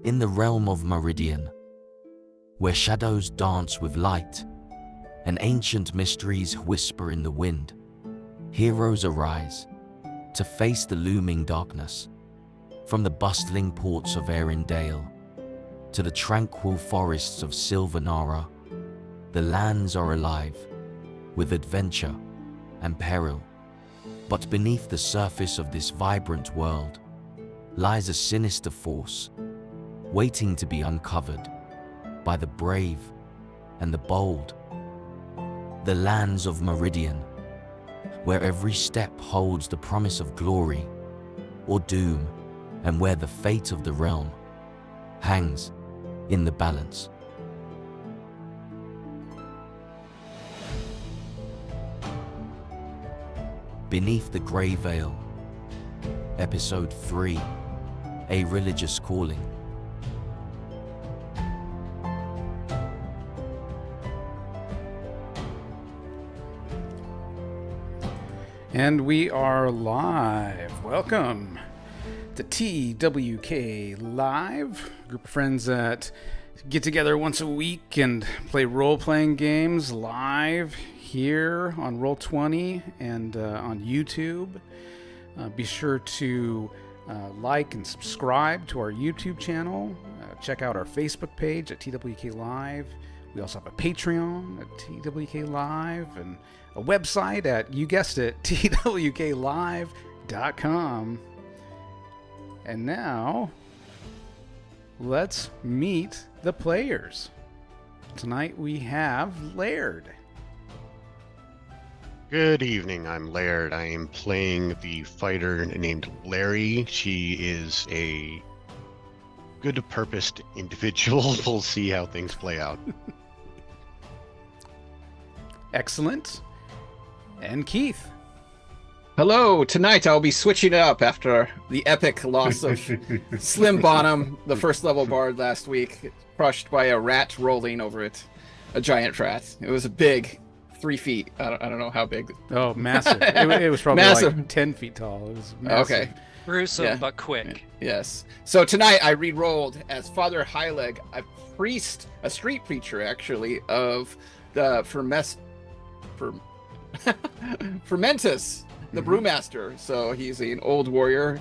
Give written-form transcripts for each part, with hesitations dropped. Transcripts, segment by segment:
In the realm of Meridian, where shadows dance with light and ancient mysteries whisper in the wind, heroes arise to face the looming darkness. From the bustling ports of Aeryndale to the tranquil forests of Sylvanara, the lands are alive with adventure and peril. But beneath the surface of this vibrant world lies a sinister force, waiting to be uncovered by the brave and the bold. The Lands of Meridian, where every step holds the promise of glory or doom, and where the fate of the realm hangs in the balance. Beneath the Grey Veil, Episode 3, A Religious Calling. And we are live. Welcome to TWK Live, a group of friends that get together once a week and play role-playing games live here on Roll20 and on YouTube. Be sure to like and subscribe to our YouTube channel. Check out our Facebook page at TWK Live. We also have a Patreon at TWK Live and a website at, you guessed it, twklive.com. And now, let's meet the players. Tonight we have Laird. Good evening, I'm Laird. I am playing the fighter named Larry. She is a good-purposed individual. We'll see how things play out. Excellent. And Keith. Hello, tonight I'll be switching it up after the epic loss of Slim Bonham, the first level bard last week, crushed by a rat rolling over it. A giant rat. It was a big 3 feet. I don't know how big. Oh, massive. It was probably Massive. like 10 feet tall. It was massive. Okay. Gruesome, but quick. Yes. So tonight I re-rolled as Father Highleg, a priest, a street preacher actually, of the Fermentus, the brewmaster. So he's an old warrior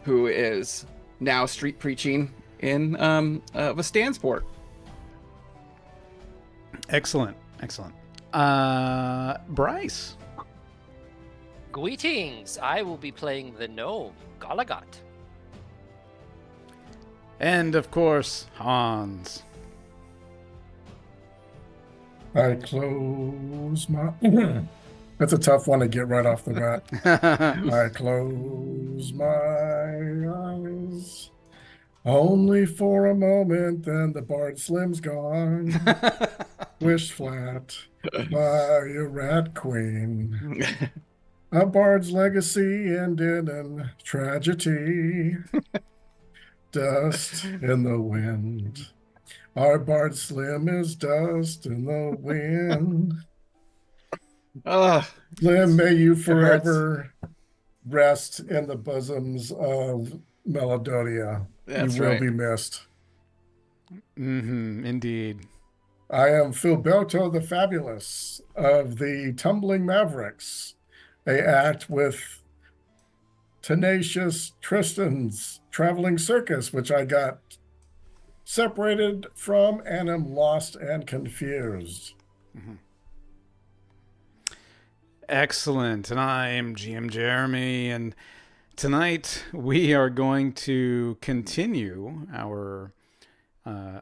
who is now street preaching in Vastansport. Excellent. Bryce. Greetings! I will be playing the gnome, Galagat. And of course, Hans. I close my... That's a tough one to get right off the bat. I close my eyes only for a moment, then the Bard Slim's gone. Wish flat by a rat queen. A bard's legacy ended in tragedy. Dust in the wind. Our Bard Slim is dust in the wind. Slim, may you forever rest in the bosoms of Meladonia. That's you will right. be missed. Indeed. I am Filberto the Fabulous of the Tumbling Mavericks. They act with Tenacious Tristan's Traveling Circus, which I got separated from and am lost and confused. Excellent. And I am GM Jeremy, and tonight we are going to continue our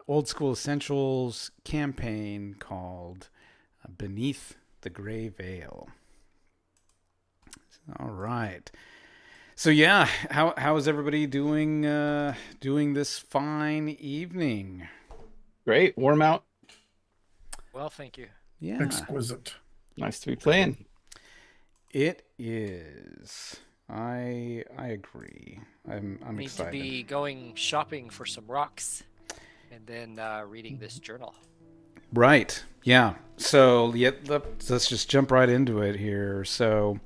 Old School Essentials campaign called Beneath the Grey Veil. All right. So yeah, how is everybody doing this fine evening? Great. Warm out. Well, thank you. Yeah. Exquisite. Nice to be playing. It is. I agree. I'm Need excited. to be going shopping for some rocks and then reading this journal. Right. Yeah. So let's just jump right into it here. So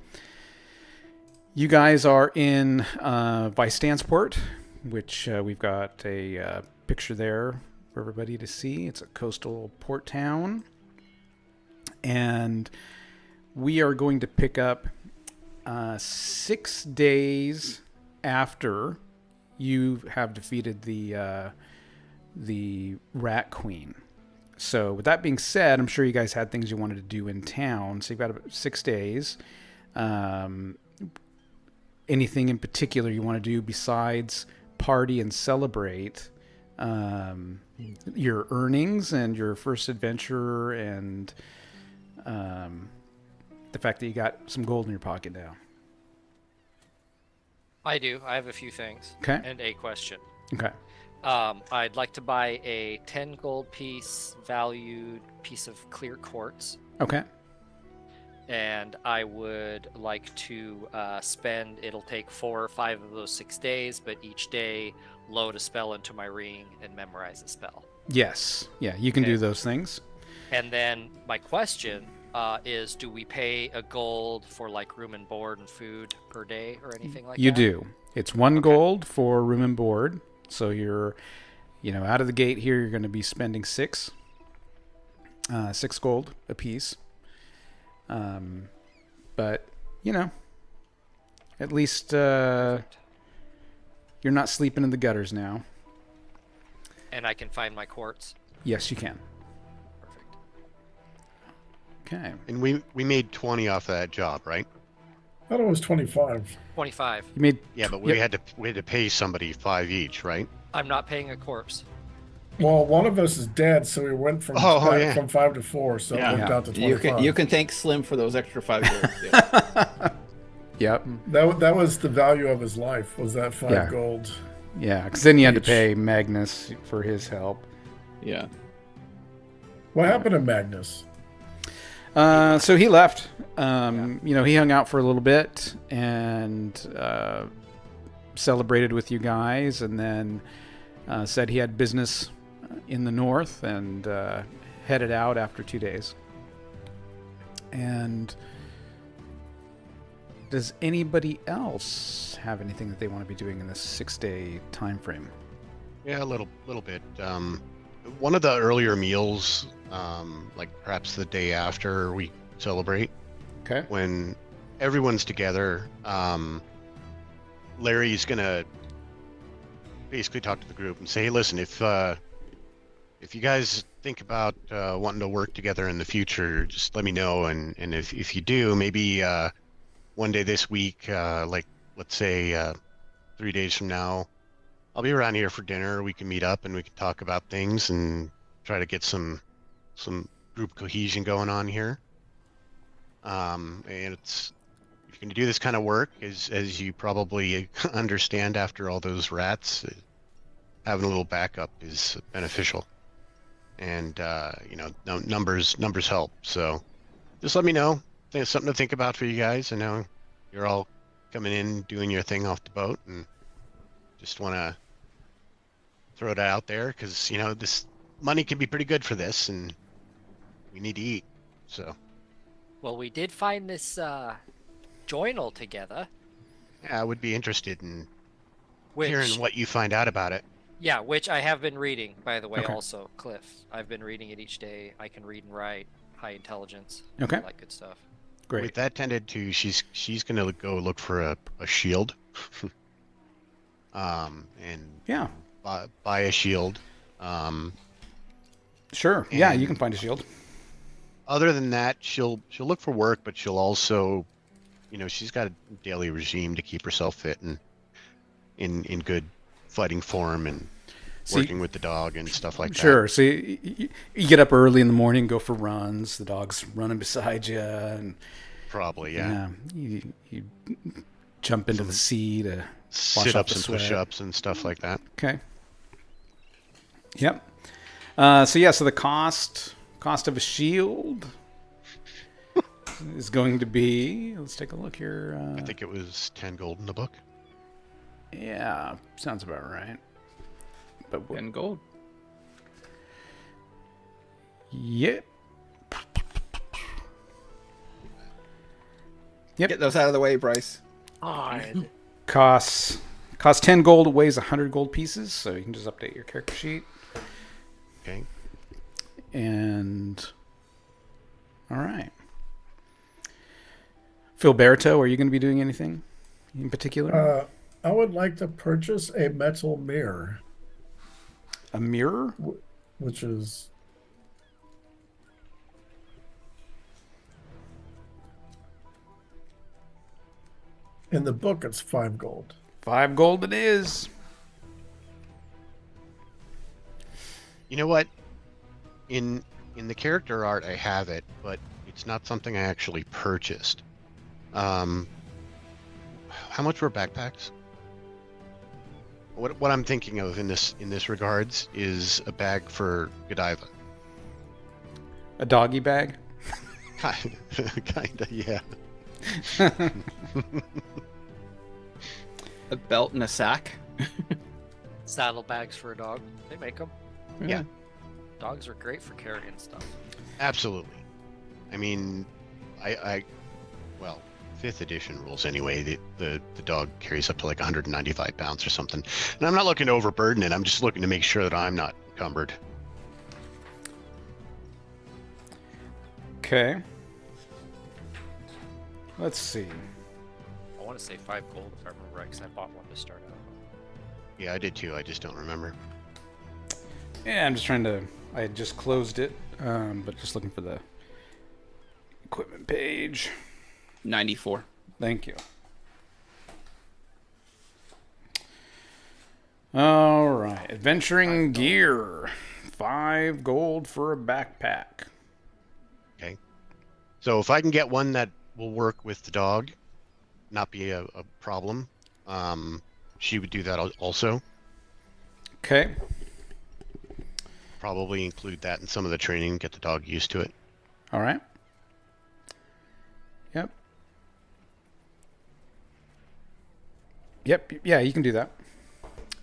you guys are in Vastansport, which we've got a picture there for everybody to see. It's a coastal port town. And we are going to pick up 6 days after you have defeated the Rat Queen. So with that being said, I'm sure you guys had things you wanted to do in town. So you've got about 6 days. Anything in particular you want to do besides party and celebrate your earnings and your first adventure and the fact that you got some gold in your pocket now? I do. I have a few things. Okay. And a question. Okay. I'd like to buy a 10 gold piece valued piece of clear quartz. Okay. And I would like to spend, it'll take 4 or 5 of those 6 days, but each day load a spell into my ring and memorize a spell. Yes. Yeah, you can do those things. And then my question is, do we pay a gold for like room and board and food per day or anything like that? You do. It's 1 gold for room and board. So you're, out of the gate here, you're going to be spending 6 gold a piece. But, at least you're not sleeping in the gutters now. And I can find my quartz? Yes, you can. Perfect. Okay. And we made 20 off of that job, right? I thought it was 25. 25. You made Yeah, but we had to pay somebody 5 each, right? I'm not paying a corpse. Well, one of us is dead, so we went from from 5 to 4, so it went down to 25. You can thank Slim for those extra 5 gold. Yeah. Yep. That was the value of his life, was that 5 gold. Yeah, because then you had to pay Magnus for his help. Yeah. What happened to Magnus? So he left. He hung out for a little bit and celebrated with you guys, and then said he had business in the north and headed out after 2 days. And does anybody else have anything that they want to be doing in this 6-day time frame? Yeah, a little bit. One of the earlier meals, like perhaps the day after we celebrate, Okay. when everyone's together, Larry's gonna basically talk to the group and say, "Hey, listen, if you guys think about wanting to work together in the future, just let me know. And if you do, maybe one day this week, like let's say 3 days from now, I'll be around here for dinner. We can meet up and we can talk about things and try to get some group cohesion going on here. And if you're going to do this kind of work, as you probably understand after all those rats, having a little backup is beneficial. And numbers help. So just let me know. I think it's something to think about for you guys. I know you're all coming in doing your thing off the boat, and just want to throw that out there because this money can be pretty good for this, and we need to eat. So Well, we did find this journal together. yeah, I would be interested in Which, hearing what you find out about it. Yeah, which I have been reading, by the way, Okay. also, Cliff. I've been reading it each day. I can read and write, high intelligence, Okay. all that good stuff. Great. With that tended to, she's gonna go look for a shield, and Yeah. buy a shield. Sure. Yeah, you And- can find a shield. Other than that, she'll look for work, but she'll also, she's got a daily regime to keep herself fit and in good fighting form and So working with the dog and stuff like that. Sure. So you get up early in the morning, go for runs. The dog's running beside you, and Probably, yeah. you jump into the sea to wash off Sit-ups the and sweat. push-ups and stuff like that. Okay. Yep. So the cost of a shield is going to be. Let's take a look here. I think it was 10 gold in the book. Yeah, sounds about right. But 10 gold. Yep. Get those out of the way, Bryce. God. Costs Costs 10 gold, weighs 100 gold pieces, so you can just update your character sheet. Okay. And all right. Philberto, are you going to be doing anything in particular? I would like to purchase a metal mirror, A mirror? which is in the book. It's 5 gold. 5 gold it is. You know what? In the character art, I have it, but it's not something I actually purchased. How much were backpacks? What I'm thinking of in this regards is a bag for Godiva. A doggy bag? Kinda, yeah. A belt and a sack. Saddlebags for a dog. They make them. Yeah. Dogs are great for carrying stuff. Absolutely. I mean, well, 5th edition rules anyway. The dog carries up to like 195 pounds or something. And I'm not looking to overburden it. I'm just looking to make sure that I'm not encumbered. Okay. Let's see. I want to say 5 gold if I remember right, because I bought one to start out. Yeah, I did too. I just don't remember. Yeah, I'm just trying to... I had just closed it, but just looking for the equipment page. 94. Thank you. All right. Adventuring gear. 5 gold for a backpack. Okay. So if I can get one that will work with the dog, not be a problem, she would do that also. Okay. Probably include that in some of the training, get the dog used to it. All right. Yep. Yep. Yeah, you can do that.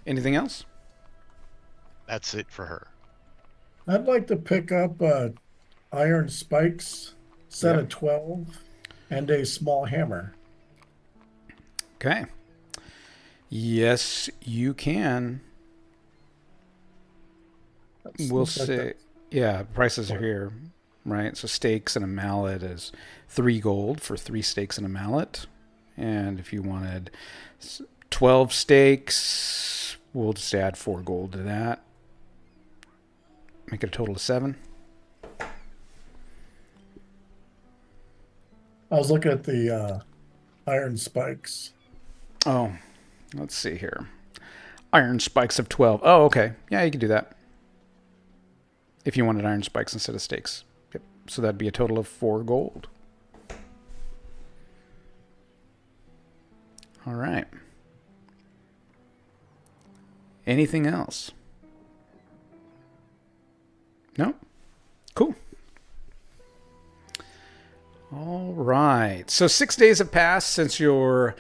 Anything else? That's it for her. I'd like to pick up iron spikes, set of 12, and a small hammer. Okay. Yes, you can. We'll say, yeah, prices are here, right? So stakes and a mallet is 3 gold for 3 stakes and a mallet. And if you wanted 12 stakes, we'll just add 4 gold to that. Make it a total of 7. I was looking at the iron spikes. Oh, let's see here. Iron spikes of 12. Oh, okay. Yeah, you can do that. If you wanted iron spikes instead of stakes. Yep. So that'd be a total of 4 gold. All right. Anything else? No? Cool. All right. So 6 days have passed since your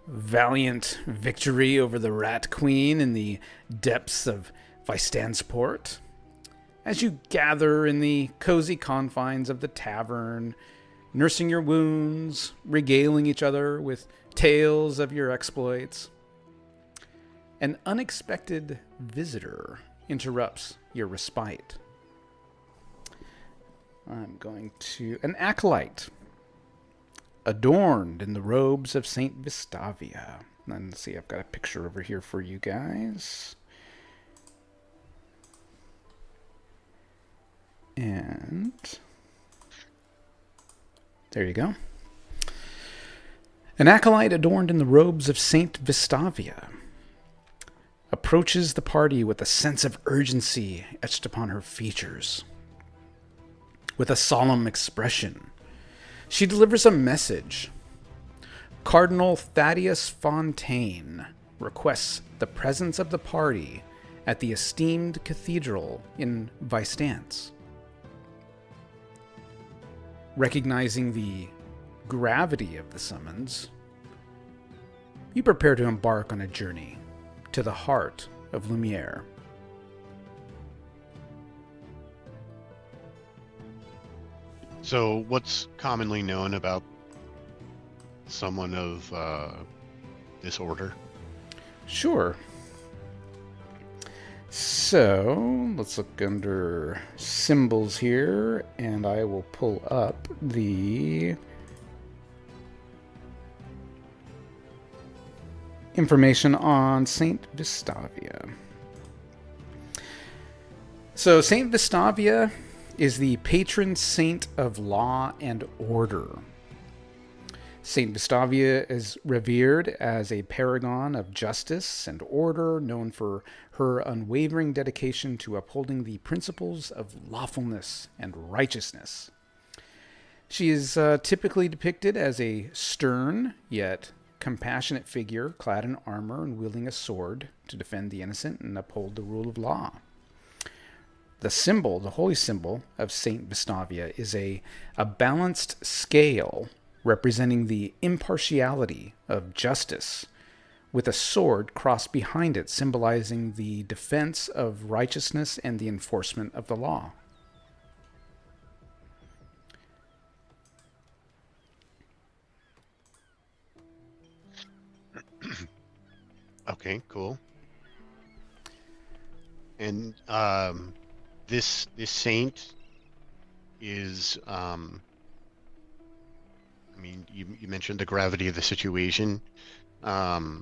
valiant victory over the Rat Queen in the depths of Vystansport. As you gather in the cozy confines of the tavern, nursing your wounds, regaling each other with tales of your exploits, an unexpected visitor interrupts your respite. I'm going to... An acolyte, adorned in the robes of Saint Vestavia. Let's see, I've got a picture over here for you guys. And there you go. An acolyte adorned in the robes of Saint Vestavia approaches the party with a sense of urgency etched upon her features. With a solemn expression, she delivers a message. Cardinal Thaddeus Fontaine requests the presence of the party at the esteemed cathedral in Vystance. Recognizing the gravity of the summons, you prepare to embark on a journey to the heart of Lumiere. So what's commonly known about someone of this order? Sure. So, let's look under symbols here, and I will pull up the information on Saint Vestavia. So, Saint Vestavia is the patron saint of law and order. Saint Vestavia is revered as a paragon of justice and order, known for her unwavering dedication to upholding the principles of lawfulness and righteousness. She is typically depicted as a stern yet compassionate figure clad in armor and wielding a sword to defend the innocent and uphold the rule of law. The symbol, the holy symbol of Saint Vestavia, is a balanced scale representing the impartiality of justice, with a sword crossed behind it, symbolizing the defense of righteousness and the enforcement of the law. Okay, cool. And this saint is I mean, you mentioned the gravity of the situation. Well,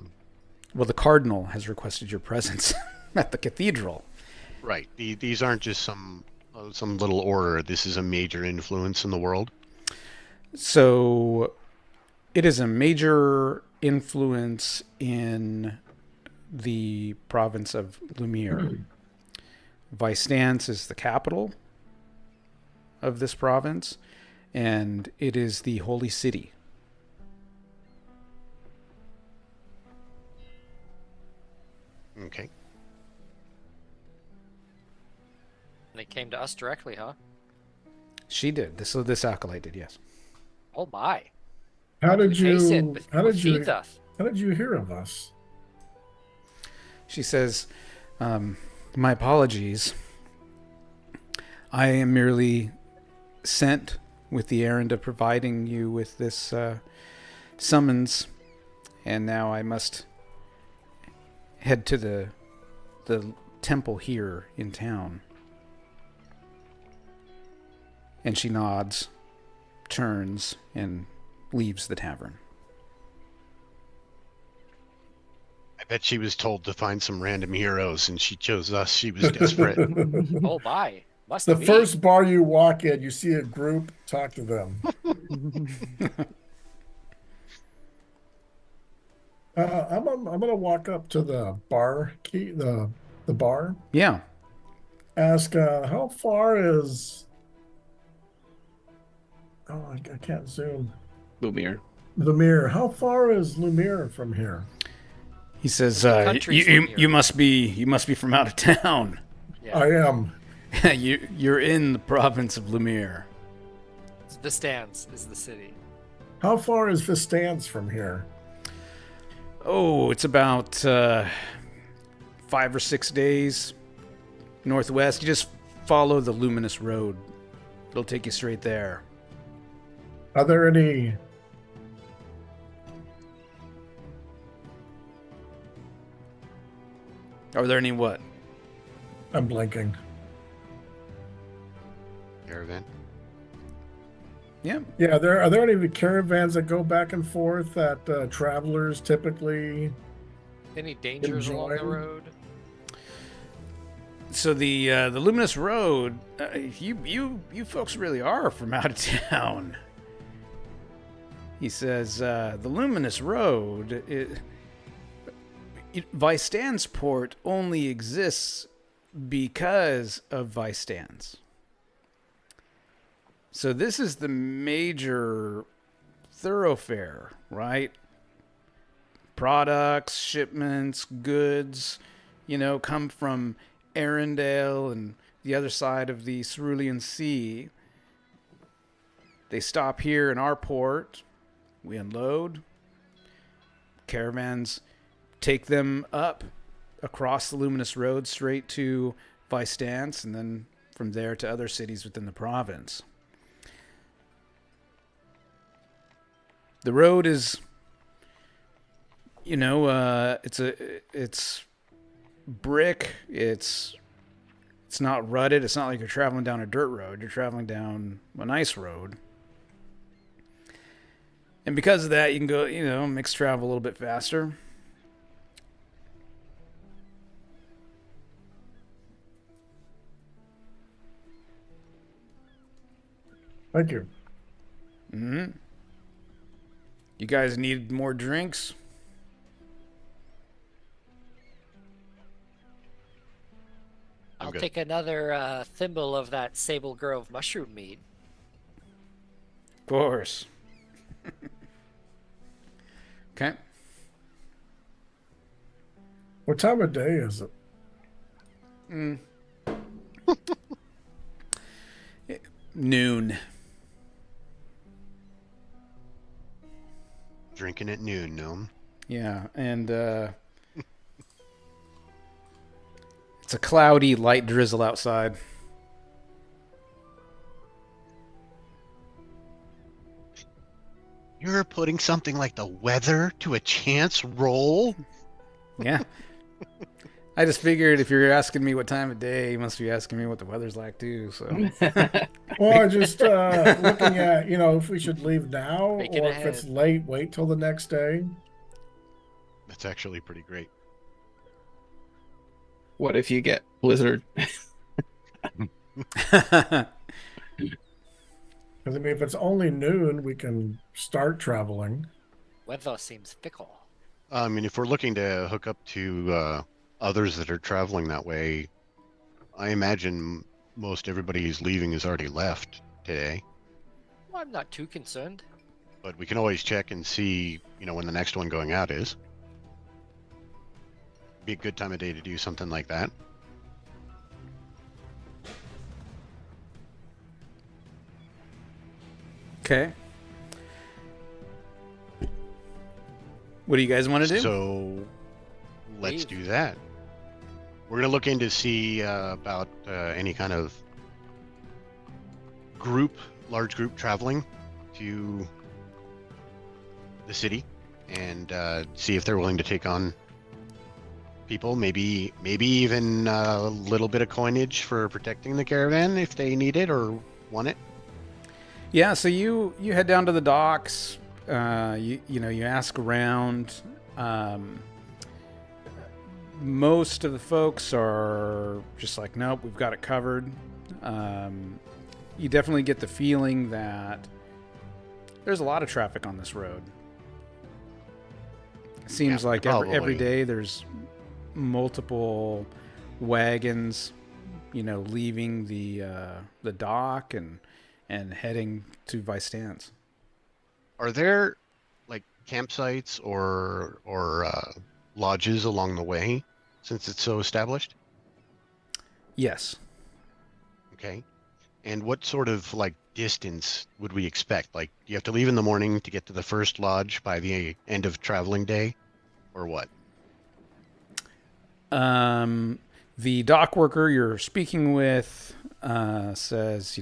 the cardinal has requested your presence at the cathedral. Right. These aren't just some little order. This is a major influence in the world. So it is a major influence in the province of Lumiere. Vicestance is the capital of this province, and it is the holy city. Okay. And it came to us directly, huh? She did. This acolyte did, yes. Oh my. How did you hear of us? She says, my apologies. I am merely sent with the errand of providing you with this summons, and now I must head to the temple here in town. And she nods, turns, and leaves the tavern. I bet she was told to find some random heroes, and she chose us. She was desperate. Oh my. Must The be. first bar you walk in, you see a group, talk to them. I'm gonna walk up to the bar key, the bar. Yeah. Ask how far is. Oh, I can't zoom. Lumiere. Lumiere. How far is Lumiere from here? He says, country's you must be from out of town. Yeah. I am. You're in the province of Lumiere. Vistance is the city. How far is Vistance from here? Oh, it's about 5 or 6 days northwest. You just follow the luminous road. It'll take you straight there. Are there any? Are there any what? I'm blinking. Caravan. Yeah. Yeah, are there any caravans that go back and forth that travelers typically? Any dangers along the Enjoy. road? So the luminous road, you folks really are from out of town. He says the luminous road, Vicestance Port only exists because of Vicestance. So this is the major thoroughfare, right? Products, shipments, goods, come from Aeryndale and the other side of the Cerulean Sea. They stop here in our port. We unload. Caravans take them up across the luminous road straight to Vicestance, and then from there to other cities within the province. The road is, it's brick. It's not rutted. It's not like you're traveling down a dirt road. You're traveling down a nice road. And because of that, you can go, mix travel a little bit faster. Thank you. Mm-hmm. You guys need more drinks? I'll good. take another thimble of that Sable Grove mushroom meat. Of course. Okay. What time of day is it? Noon. Drinking at noon, Gnome. Yeah, and it's a cloudy, light drizzle outside. You're putting something like the weather to a chance roll? Yeah. I just figured if you're asking me what time of day, you must be asking me what the weather's like too. So, Well, I just looking at, if we should leave now Thinking or if it's ahead. late, wait till the next day. That's actually pretty great. What if you get blizzard? Because, if it's only noon, we can start traveling. Weather seems fickle. I mean, if we're looking to hook up to others that are traveling that way, I imagine most everybody who's leaving has already left today. Well, I'm not too concerned. But we can always check and see, when the next one going out is. Be a good time of day to do something like that. okay. What do you guys want to do? So let's Leave. do that. We're going to look into see about any kind of large group traveling to the city and see if they're willing to take on people. Maybe even a little bit of coinage for protecting the caravan if they need it or want it. Yeah, so you head down to the docks. You ask around. Most of the folks are just like, nope, we've got it covered. You definitely get the feeling that there's a lot of traffic on this road. It seems Yeah, like every probably. day there's multiple wagons, leaving the dock and heading to Vistan's. Are there like campsites or lodges along the way since it's so established? Yes. Okay. And what sort of like distance would we expect? Like, do you have to leave in the morning to get to the first lodge by the end of traveling day, or what? The dock worker you're speaking with says,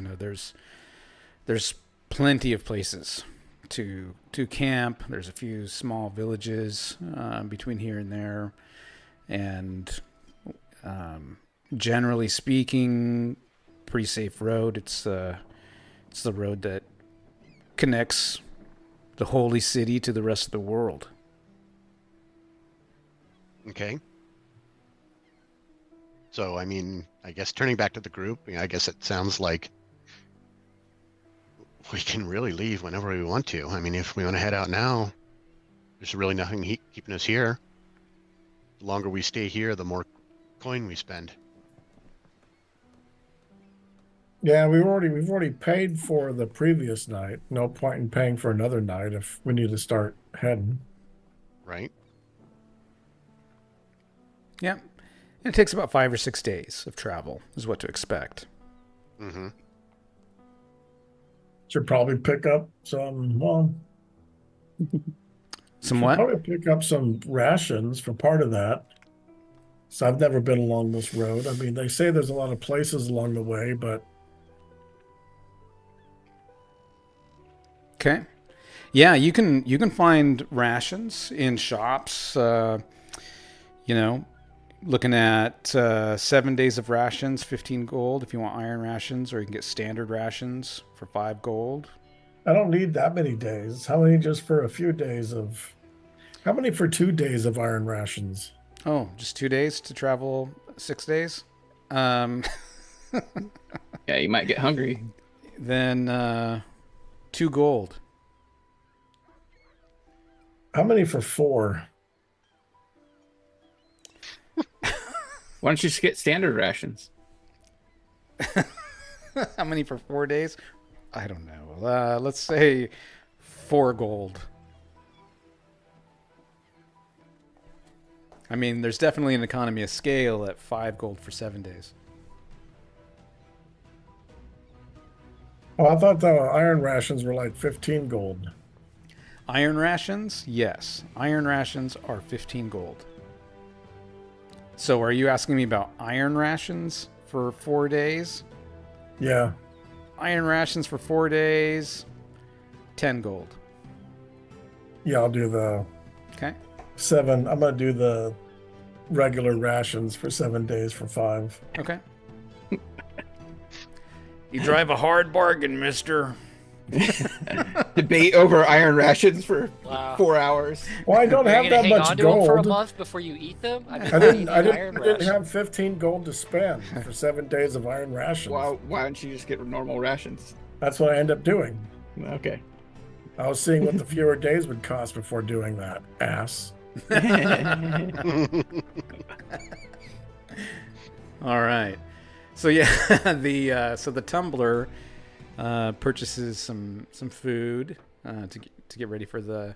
there's plenty of places to camp. There's a few small villages between here and there, and generally speaking, pretty safe road. It's the road that connects the holy city to the rest of the world. Okay. So, I mean, I guess turning back to the group, I guess it sounds like we can really leave whenever we want to. I mean, if we want to head out now, there's really nothing keeping us here. The longer we stay here, the more coin we spend. Yeah, we've already paid for the previous night. No point in paying for another night if we need to start heading. Right? Yeah. And it takes about 5 or 6 days of travel is what to expect. Mm-hmm. Should probably pick up some, Somewhat? probably pick up some rations for part of that. So I've never been along this road. I mean, they say there's a lot of places along the way, but Okay. Yeah, you can find rations in shops. Looking at 7 days of rations, 15 gold if you want iron rations, or you can get standard rations for 5 gold. I don't need that many days. How many just for a few days of? How many for 2 days of iron rations? Oh, just 2 days to travel 6 days? Um, Yeah, you might get hungry. then 2 gold. How many for 4? Why don't you just get standard rations? How many for 4 days? I don't know. Let's say 4 gold. I mean, there's definitely an economy of scale at 5 gold for 7 days. Oh, I thought the iron rations were like 15 gold. Iron rations? Yes. Iron rations are 15 gold. So are you asking me about iron rations for 4 days? Yeah. Iron rations for 4 days, 10 gold. Yeah, I'll do the Okay. 7. I'm going to do the regular rations for 7 days for 5. Okay. You drive a hard bargain, mister. Debate over iron rations for Wow. 4 hours. Well, I don't You're have gonna that hang much on to them for a gold. month before you eat them? I mean, I didn't. I need iron I didn't ration. have 15 gold to spend for 7 days of iron rations. Why don't you just get normal rations? That's what I end up doing. Okay. I was seeing what the fewer days would cost before doing that. Ass. All right. So yeah, the tumbler purchases some food to get ready for the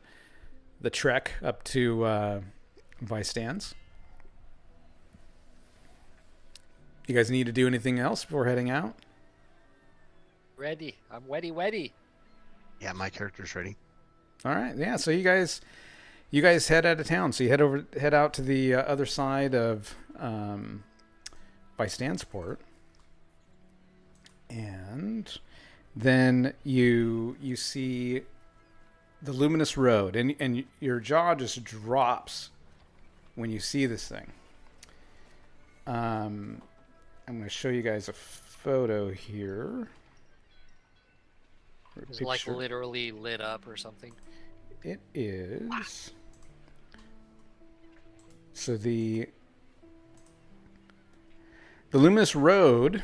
trek up to Vystands. You guys need to do anything else before heading out? Ready. I'm weddy. Yeah, my character's ready. All right. Yeah. So you guys head out of town. So you head out to the other side of Vystandsport, and then you see the luminous road, and your jaw just drops when you see this thing. I'm going to show you guys a photo here. Or a Is it like picture. literally lit up or something? It is. So the luminous road,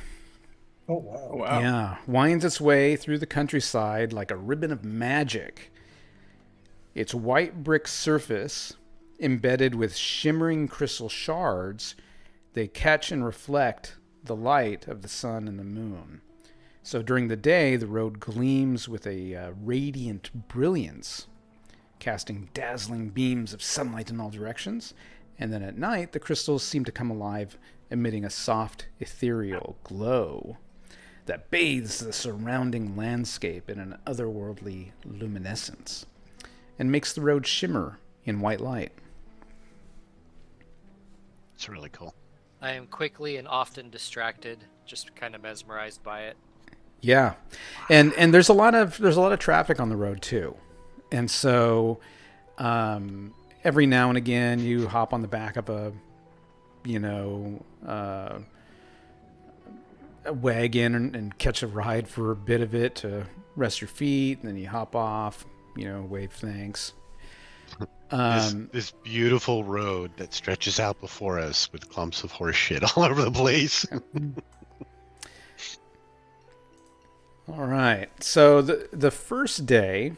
Oh, wow. Wow. yeah, winds its way through the countryside like a ribbon of magic. Its white brick surface, embedded with shimmering crystal shards, they catch and reflect the light of the sun and the moon. So during the day, the road gleams with a radiant brilliance, casting dazzling beams of sunlight in all directions. And then at night, the crystals seem to come alive, emitting a soft, ethereal glow that bathes the surrounding landscape in an otherworldly luminescence and makes the road shimmer in white light. It's really cool. I am quickly and often distracted, just kind of mesmerized by it. Yeah, and there's a lot of traffic on the road too, and so every now and again you hop on the back of a wagon and catch a ride for a bit of it to rest your feet, and then you hop off, wave thanks. This beautiful road that stretches out before us with clumps of horse shit all over the place. All right. So the first day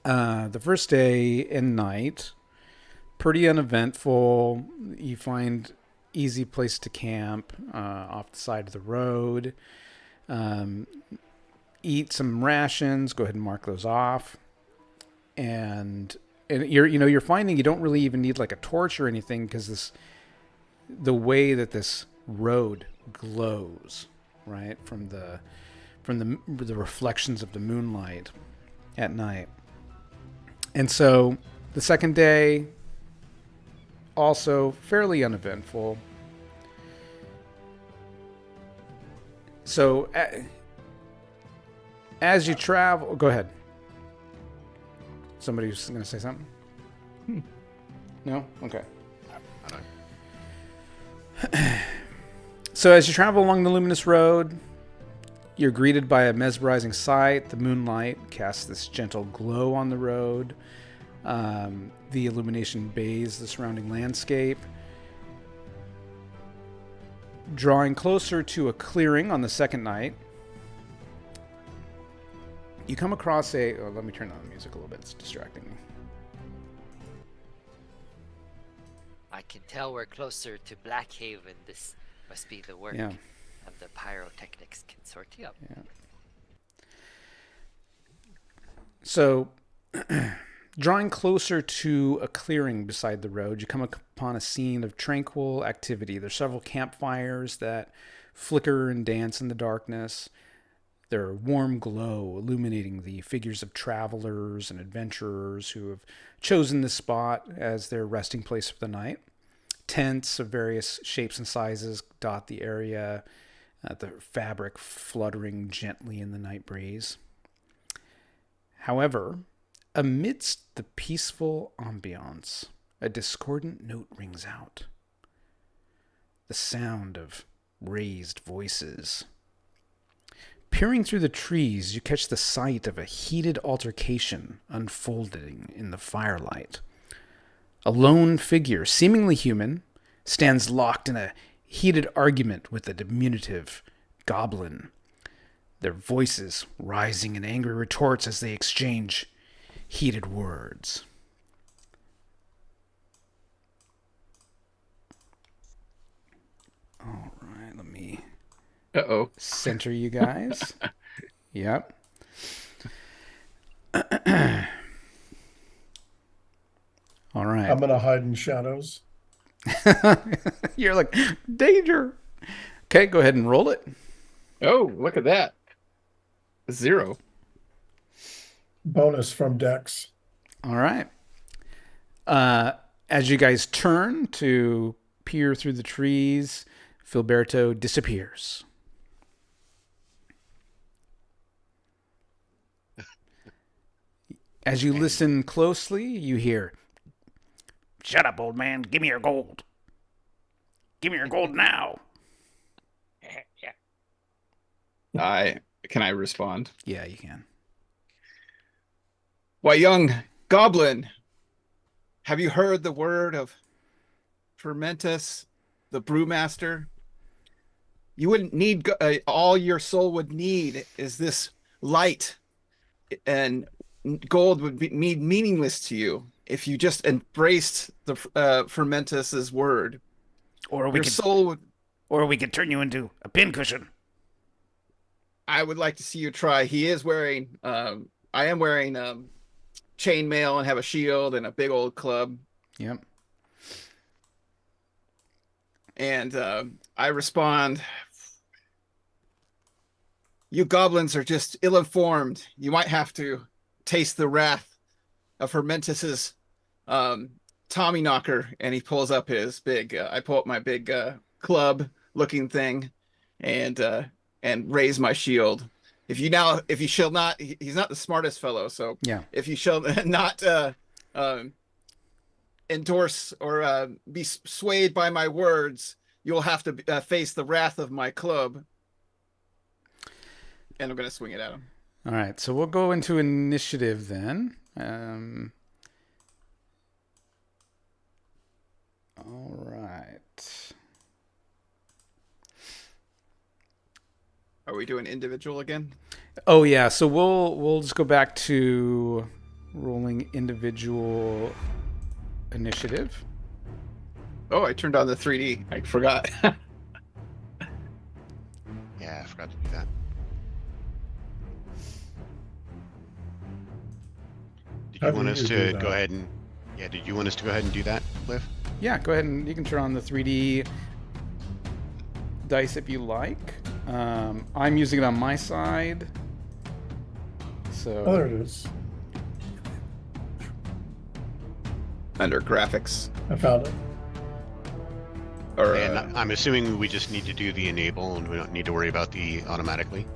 and night, pretty uneventful. You find easy place to camp off the side of the road. Eat some rations. Go ahead and mark those off. And you're finding you don't really even need like a torch or anything because the way that this road glows, right, from the reflections of the moonlight at night. And so the second day, also fairly uneventful. So as you travel, go ahead. Somebody was going to say something? No? Okay. So as you travel along the luminous road, you're greeted by a mesmerizing sight. The moonlight casts this gentle glow on the road. The illumination bathes the surrounding landscape. Drawing closer to a clearing on the second night, you come across a... Oh, let me turn down the music a little bit. It's distracting me. I can tell we're closer to Blackhaven. This must be the work of the Pyrotechnics Consortium. Yeah. So, drawing closer to a clearing beside the road, you come upon a scene of tranquil activity. There's several campfires that flicker and dance in the darkness. Their warm glow illuminating the figures of travelers and adventurers who have chosen this spot as their resting place for the night. Tents of various shapes and sizes dot the area, the fabric fluttering gently in the night breeze. However, amidst the peaceful ambiance, a discordant note rings out. The sound of raised voices. Peering through the trees, you catch the sight of a heated altercation unfolding in the firelight. A lone figure, seemingly human, stands locked in a heated argument with a diminutive goblin, their voices rising in angry retorts as they exchange heated words. All right, let me center you guys. Yep. All right. I'm gonna hide in shadows. You're like, danger. Okay, go ahead and roll it. Oh, look at that. 0. Bonus from Dex. All right. As you guys turn to peer through the trees, Filberto disappears. As you listen closely, you hear, "Shut up, old man. Give me your gold. Give me your gold now." Can I respond? Yeah, you can. Why, young goblin, have you heard the word of Fermentus, the brewmaster? You wouldn't need, all your soul would need is this light, and gold would be meaningless to you if you just embraced the Fermentus's word. Or Your soul would... Or we could turn you into a pincushion. I would like to see you try. He is wearing, I am wearing chainmail and have a shield and a big old club. Yep. And I respond, you goblins are just ill-informed. You might have to taste the wrath of Fermentus's Tommyknocker. And he pulls up his big, I pull up my big club-looking thing and raise my shield. If you shall not, he's not the smartest fellow, so yeah. If you shall not endorse or be swayed by my words, you'll have to face the wrath of my club. And I'm going to swing it at him. All right, so we'll go into initiative then. All right. Are we doing individual again? Oh yeah, so we'll just go back to rolling individual initiative. Oh, I turned on the 3D. I forgot. Yeah, I forgot to do that. Did you want us to go ahead and... Yeah, did you want us to go ahead and do that, Cliff? Yeah, go ahead and you can turn on the 3D dice if you like. I'm using it on my side. So Oh, there it is. Under graphics. I found it. Or, And I'm assuming we just need to do the enable and we don't need to worry about the automatically.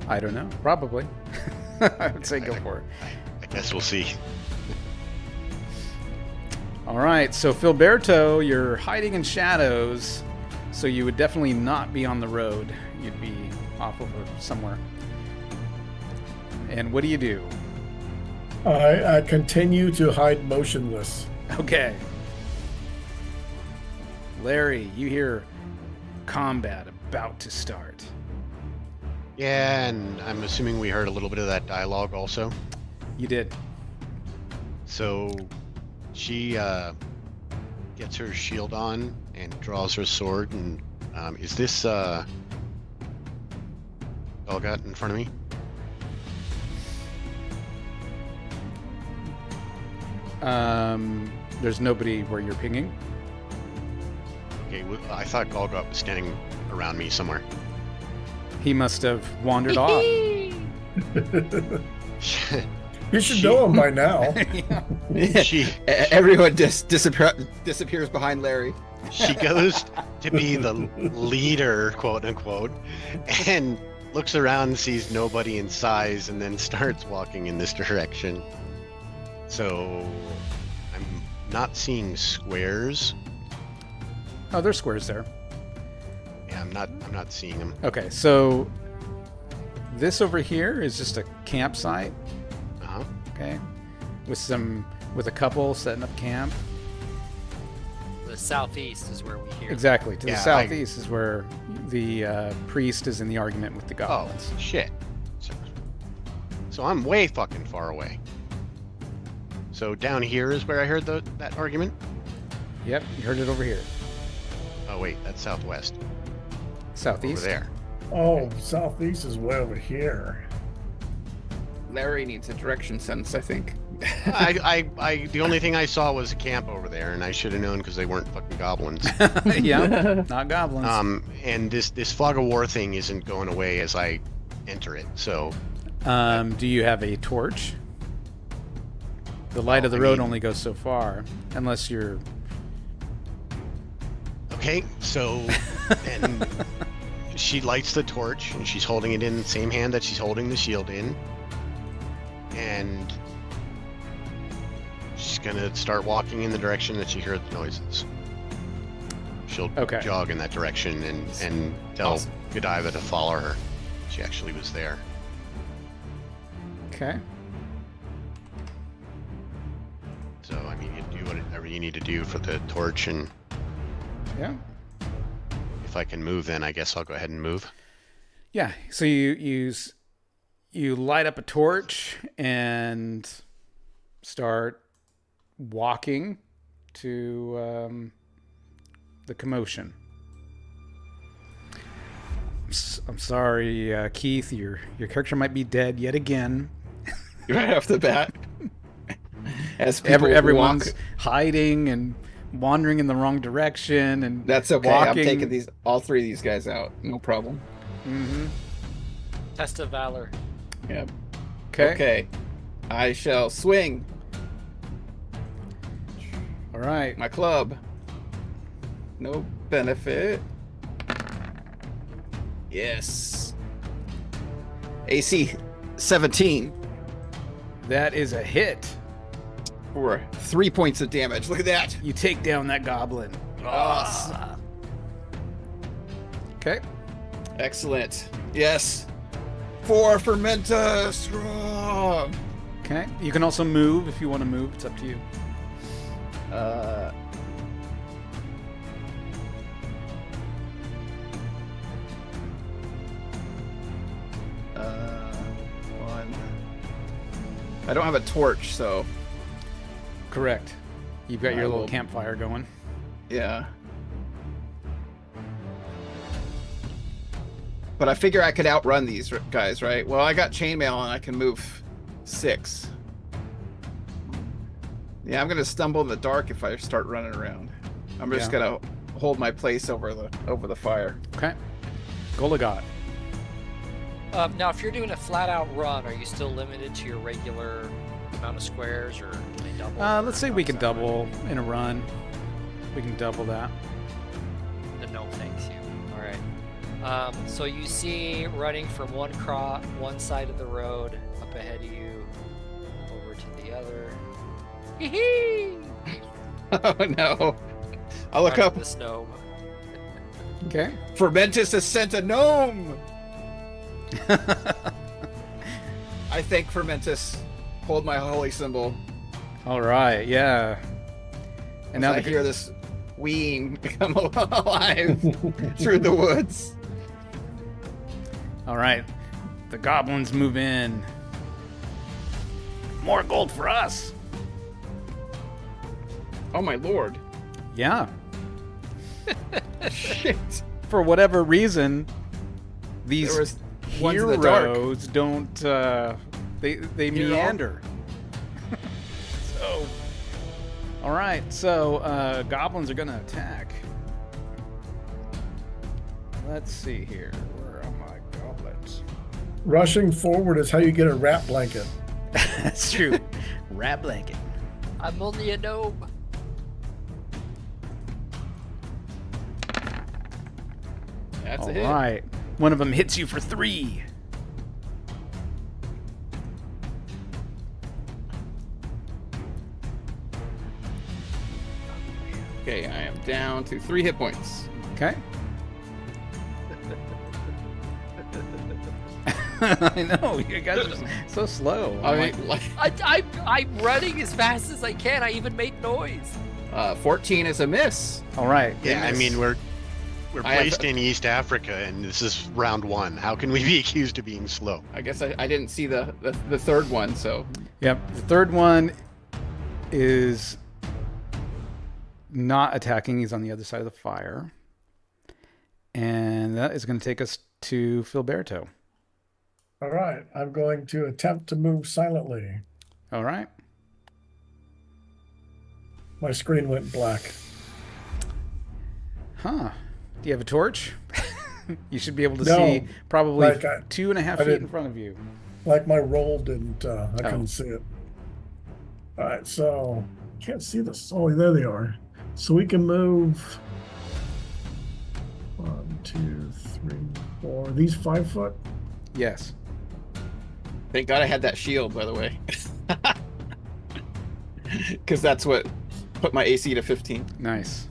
I don't know. Probably. I would say go for it. I guess we'll see. All right, so Filberto, you're hiding in shadows, so you would definitely not be on the road. You'd be off of somewhere. And what do you do? I continue to hide motionless. Okay. Larry, you hear combat about to start. Yeah, and I'm assuming we heard a little bit of that dialogue also. You did. So she gets her shield on and draws her sword. And is this Golgot in front of me? There's nobody where you're pinging. Okay, I thought Golgot was standing around me somewhere. He must have wandered off. You should know him by now. Everyone disappears behind Larry. She goes to be the leader, quote unquote, and looks around, sees nobody in size, and then starts walking in this direction. So I'm not seeing squares. Oh, there's squares there. Yeah, I'm not seeing them. Okay, so this over here is just a campsite. Uh-huh. Okay, with a couple setting up camp. The southeast is where we hear. Exactly. To the Yeah, southeast is where the priest is in the argument with the Oh, goblins. shit. So I'm way fucking far away. So down here is where I heard that argument? Yep, you heard it over here. Oh, wait, that's southwest. Southeast. Over there. Oh, southeast is way over here. Larry needs a direction sense, I think. The only thing I saw was a camp over there, and I should have known because they weren't fucking goblins. Yeah, not goblins. And this fog of war thing isn't going away as I enter it, so... Do you have a torch? The light of the road only goes so far, unless you're... Okay, so then she lights the torch, and she's holding it in the same hand that she's holding the shield in. And she's gonna start walking in the direction that she heard the noises. She'll jog in that direction and tell Godiva to follow her. She actually was there. Okay. So, I mean, you do whatever you need to do for the torch, and Yeah. if I can move, then I guess I'll go ahead and move. Yeah. So you light up a torch and start walking to the commotion. I'm sorry, Keith. Your character might be dead yet again. Right off the bat. As everyone's hiding and wandering in the wrong direction, and that's okay. walking. I'm taking all three of these guys out. No problem. Mm-hmm. Test of valor. Yep. Okay. I shall swing All right. my club. No benefit. Yes. AC 17 That is a hit. for 3 points of damage. Look at that. You take down that goblin. Awesome. Okay. Excellent. Yes. 4 Fermentus. Okay. You can also move if you want to move. It's up to you. One. I don't have a torch, so Correct. You've got your I little will- campfire going. yeah. But I figure I could outrun these guys, right? Well, I got chainmail and I can move 6. Yeah, I'm gonna stumble in the dark if I start running around. I'm just gonna hold my place over the fire. Okay. Goligot. Now, if you're doing a flat-out run, are you still limited to your regular amount of squares, or can they double? Let's say we can double in a run. We can double that. The gnome thanks you. All right. So you see running from one side of the road up ahead of you, over to the other. Hee-hee! Oh no! I'll look Running up. this gnome. Okay. Fermentus has sent a gnome. I thank Fermentus. Hold my holy symbol. All right. Yeah. And now I hear this weeing come alive through the woods. All right. The goblins move in. More gold for us. Oh my lord! Yeah. Shit! For whatever reason, these There was ones in the dark. heroes don't. They meander. So. All right. So goblins are gonna attack. Let's see here. Where are my goblins? Rushing forward is how you get a rat blanket. That's true. Rat blanket. I'm only a gnome. That's All a hit. right. One of them hits you for 3. Okay, I am down to 3 hit points. Okay. I know, you guys are so slow. I mean, like, I'm running as fast as I can. I even make noise. 14 is a miss. All right. Yeah, I mean we're I have- placed in East Africa, and this is round 1. How can we be accused of being slow? I guess I didn't see the third one, so Yep. The third one is not attacking. He's on the other side of the fire. And that is going to take us to Filberto. All right. I'm going to attempt to move silently. All right. My screen went black. Huh. Do you have a torch? You should be able to No, see probably like 2.5 I feet in didn't- front of you. Like my roll didn't, I Oh. couldn't see it. All right, so can't see this. Oh, there they are. So we can move 1, 2, 3, 4. These 5 foot? Yes. thank God I had that shield, by the way. Because that's what put my AC to 15. Nice.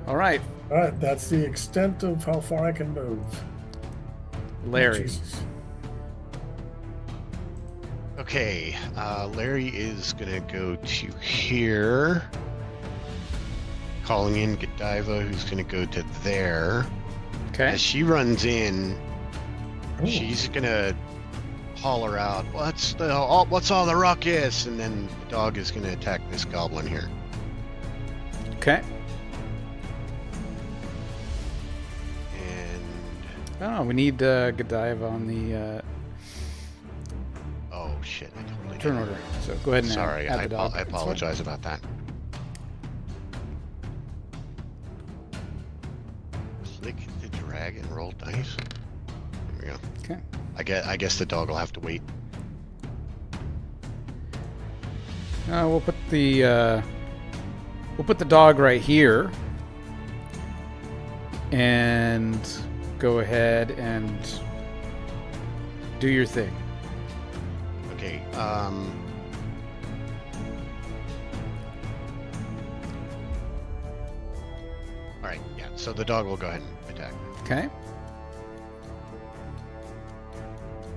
All right, All right, that's the extent of how far I can move. Larry. Jesus. Okay, Larry is gonna go to here, calling in Godiva, who's gonna go to there. Okay. As she runs in, Ooh. she's gonna holler out, what's all the ruckus?" And then the dog is gonna attack this goblin here. Okay. And Oh, we need Godiva on the oh shit, I totally turn did. order. So go ahead and Sorry, add I the dog. I apologize about that. Click the drag and roll dice. There we go. Okay. I guess the dog will have to wait. We'll put the dog right here, and go ahead and do your thing. Okay. All right. Yeah. So the dog will go ahead and attack. Okay.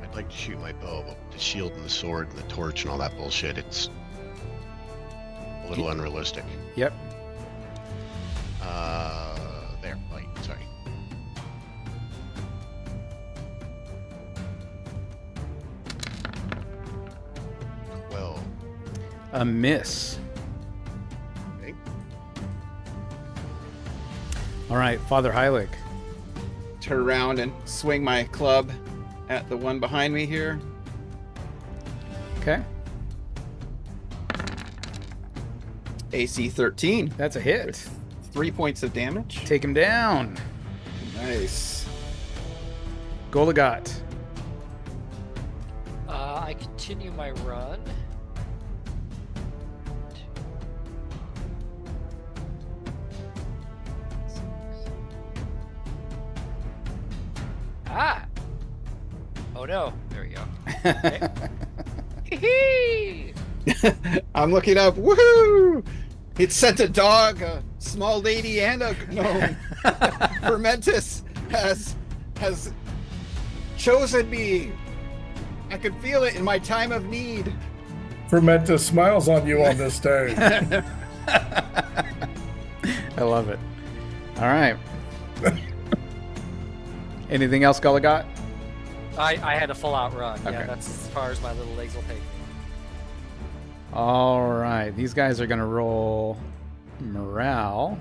I'd like to shoot my bow, but with the shield and the sword and the torch and all that bullshit, it's a little unrealistic. Yep. There. Light. Sorry. Well. A miss. Okay. All right, Father Heilig. Turn around and swing my club at the one behind me here. Okay. AC 13. That's a hit. With 3 points of damage. Take him down. Nice. Goligot. I continue my run. Ah! Oh no. There we go. Okay. I'm looking up. Woohoo! It sent a dog, a small lady, and a gnome. Fermentus has chosen me. I could feel it in my time of need. Fermentus smiles on you on this day. I love it. All right. Anything else Gullah got? I had a full out run. Okay. Yeah, that's as far as my little legs will take me. All right. These guys are going to roll morale.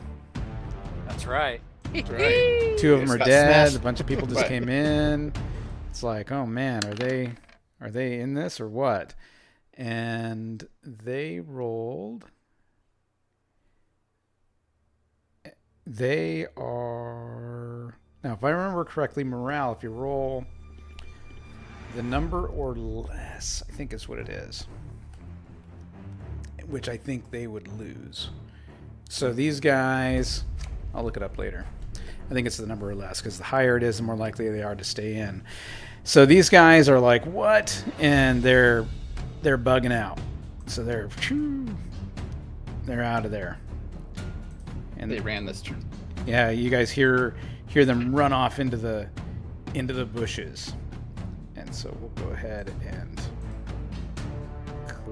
That's right. Right. Two of them are Got dead. smashed. A bunch of people just Right. came in. It's like, oh man, are they in this or what? And they rolled. They are now, if I remember correctly, morale. If you roll the number or less, I think is what it is. Which I think they would lose. So these guys, I'll look it up later. I think it's the number or less, because the higher it is, the more likely they are to stay in. So these guys are like, what? And they're bugging out. So they're out of there. And They ran this turn. yeah, you guys hear them run off into the bushes. And so we'll go ahead and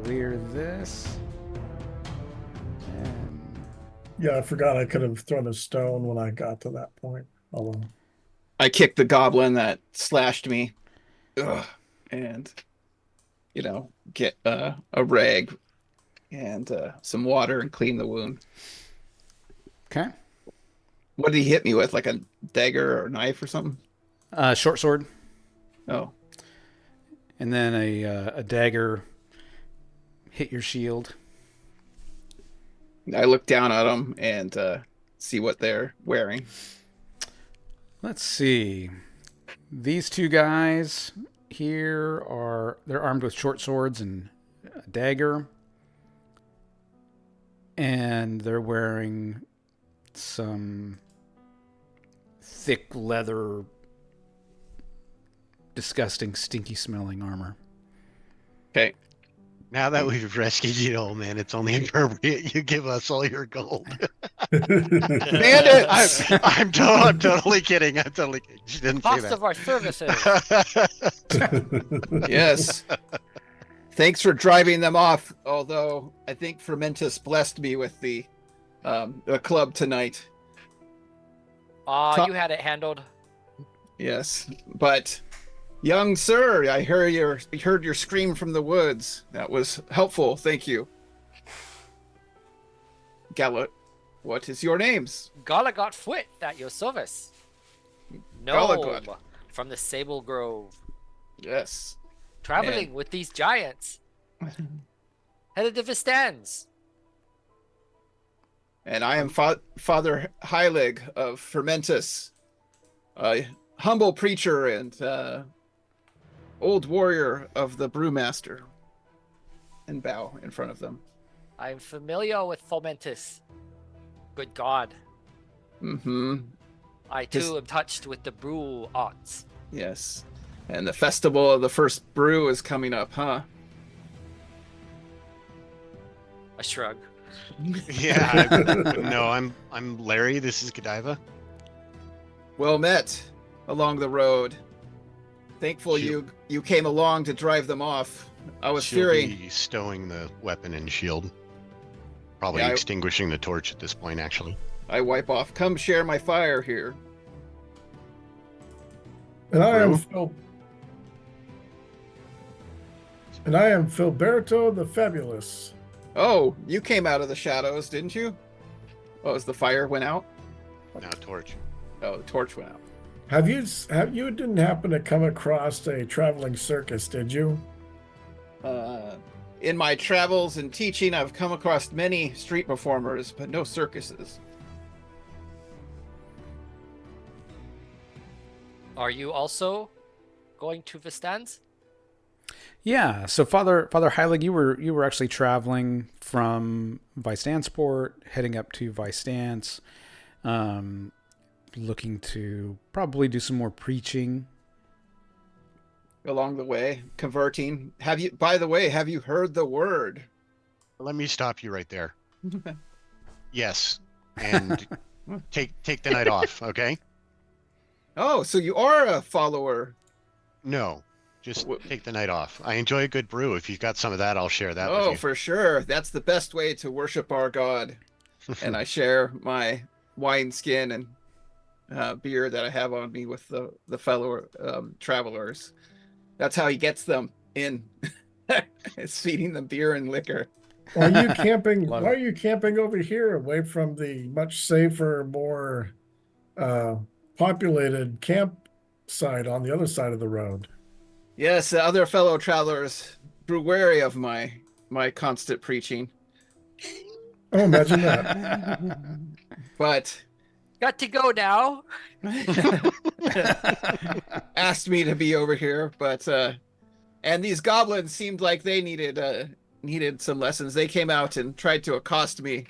clear this. And Yeah, I forgot I could have thrown a stone when I got to that point. Oh well. I kicked the goblin that slashed me. Ugh. And, get a rag and some water and clean the wound. okay. What did he hit me with? Like a dagger or a knife or something? Short sword, Oh, and then a dagger hit your shield. I look down at them and see what they're wearing. Let's see. These two guys here they're armed with short swords and a dagger. And they're wearing some thick leather, disgusting, stinky smelling armor. Okay. Now that we've rescued you, old man, it's only appropriate you give us all your gold. Bandits! I'm totally kidding. I'm totally kidding. She didn't say Cost that. of our services. Yes. Thanks for driving them off. Although I think Fermentus blessed me with the club tonight. You had it handled. Yes, but young sir, I heard your scream from the woods. That was helpful. Thank you. Gallut, what is your names? Galagot Foot at your service. Galagot. Gnome from the Sable Grove. Yes. Traveling with these giants. Headed to Vistans. And I am Father Heilig of Fermentus, a humble preacher and old warrior of the Brewmaster. And bow in front of them. I'm familiar with Fomentus. Good God. Mm-hmm. I too am touched with the brew arts. Yes. And the festival of the first brew is coming up, huh? A shrug. Yeah. No, I'm Larry. This is Godiva. Well met along the road. Thankful Shield. you came along to drive them off. I was She'll fearing. be stowing the weapon and shield. Probably Yeah, extinguishing the torch at this point, actually. I wipe off. Come share my fire here. And I am Brew? Phil. And I am Filberto the Fabulous. Oh, you came out of the shadows, didn't you? Oh, as the fire went out? Now torch. Oh, the torch went out. Have you didn't happen to come across a traveling circus, did you? In my travels and teaching, I've come across many street performers, but no circuses. Are you also going to Vistans? Yeah. So Father Heilig, you were actually traveling from Vistansport, heading up to Vistance, looking to probably do some more preaching along the way, converting. By the way, have you heard the word? Let me stop you right there. Yes, and take the night off, okay? Oh, so you are a follower. No, just take the night off. I enjoy a good brew. If you've got some of that, I'll share that with Oh, you. for sure. That's the best way to worship our God. And I share my wineskin and beer that I have on me with the fellow travelers. That's how he gets them in. It's feeding them beer and liquor. Why are you camping? Love Why are it. you camping over here, away from the much safer, more populated campsite on the other side of the road? Yes, the other fellow travelers grew wary of my constant preaching. Oh, imagine that. But Got to go now. asked me to be over here, but and these goblins seemed like they needed some lessons. They came out and tried to accost me,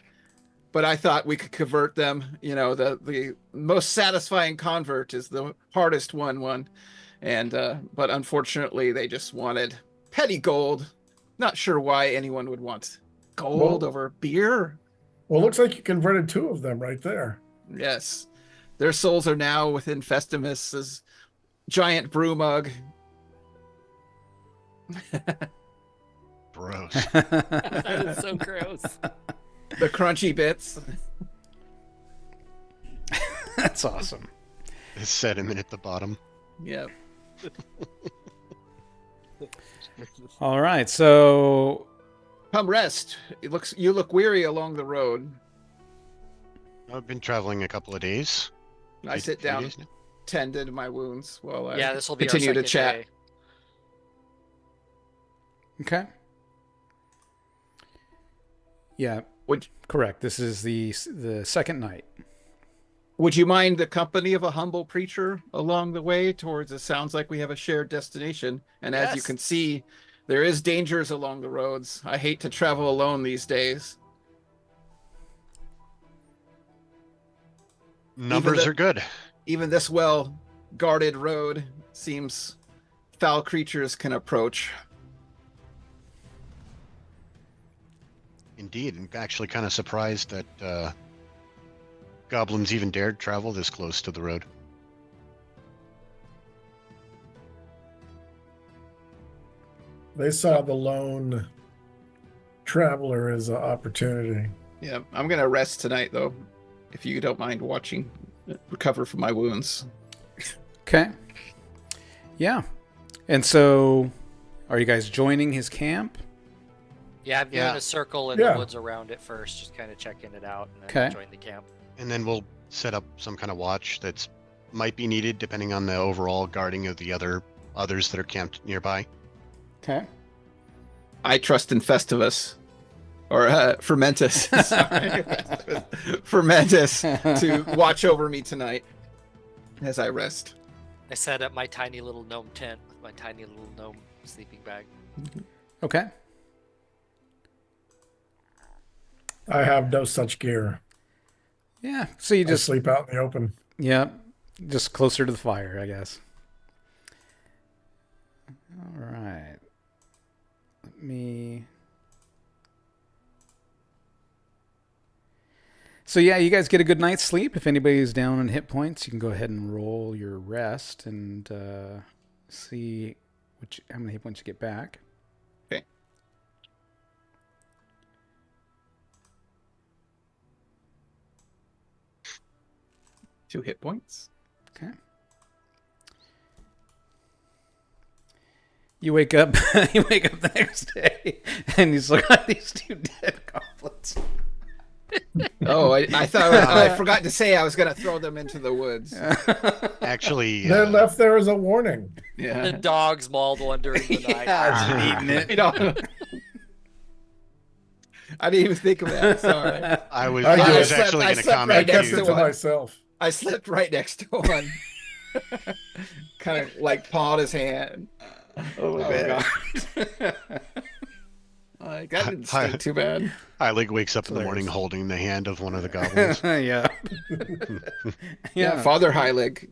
but I thought we could convert them. You know, the most satisfying convert is the hardest one. And but unfortunately they just wanted petty gold. Not sure why anyone would want gold over beer. Well, looks like you converted 2 of them right there. Yes, their souls are now within Festimus's giant brew mug. Gross. That is so gross. The crunchy bits. That's awesome. It's sediment at the bottom. Yep. All right, so Come rest. You look weary along the road. I've been traveling a couple of days. I sit Few down, days now. tended my wounds while I Yeah, this will be continue our to second chat. day. okay. Yeah, correct. This is the second night. Would you mind the company of a humble preacher along the way towards it sounds like we have a shared destination. And as you Yes. can see, there is dangers along the roads. I hate to travel alone these days. Numbers are good. Even this well-guarded road seems foul creatures can approach. Indeed. I'm actually kind of surprised that goblins even dared travel this close to the road. They saw the lone traveler as an opportunity. Yeah, I'm going to rest tonight, though, if you don't mind watching, recover from my wounds. Okay. Yeah. And so, are you guys joining his camp? Yeah, I'm doing Yeah. a circle in Yeah. the woods around it first, just kind of checking it out, and then Okay. I'll join the camp. And then we'll set up some kind of watch that's might be needed depending on the overall guarding of the others that are camped nearby. Okay. I trust in Festivus. Or Fermentus. Sorry. Fermentus to watch over me tonight as I rest. I set up my tiny little gnome tent with my tiny little gnome sleeping bag. Okay. I have no such gear. Yeah. So you I just sleep out in the open. yeah, just closer to the fire, I guess. All right. Let me. So yeah, you guys get a good night's sleep. If anybody's down on hit points, you can go ahead and roll your rest and see how many hit points you get back. Okay. Two hit points. Okay. You wake up. You wake up the next day, and you still got these 2 dead goblins. Oh, I thought I forgot to say I was going to throw them into the woods. Actually, They're left there as a warning. The Yeah. dogs mauled one during the night. Yeah, eating it. You know, I didn't even think of that. Sorry. I was I was slept- actually I going to slept I comment right kept next it to to one. myself. I slept right next to one. Kind of like pawed his hand. Oh, God. Like, that didn't stink too bad. Heilig wakes up in the morning holding the hand of one of the goblins. Yeah. Yeah, Yeah. Father Heilig.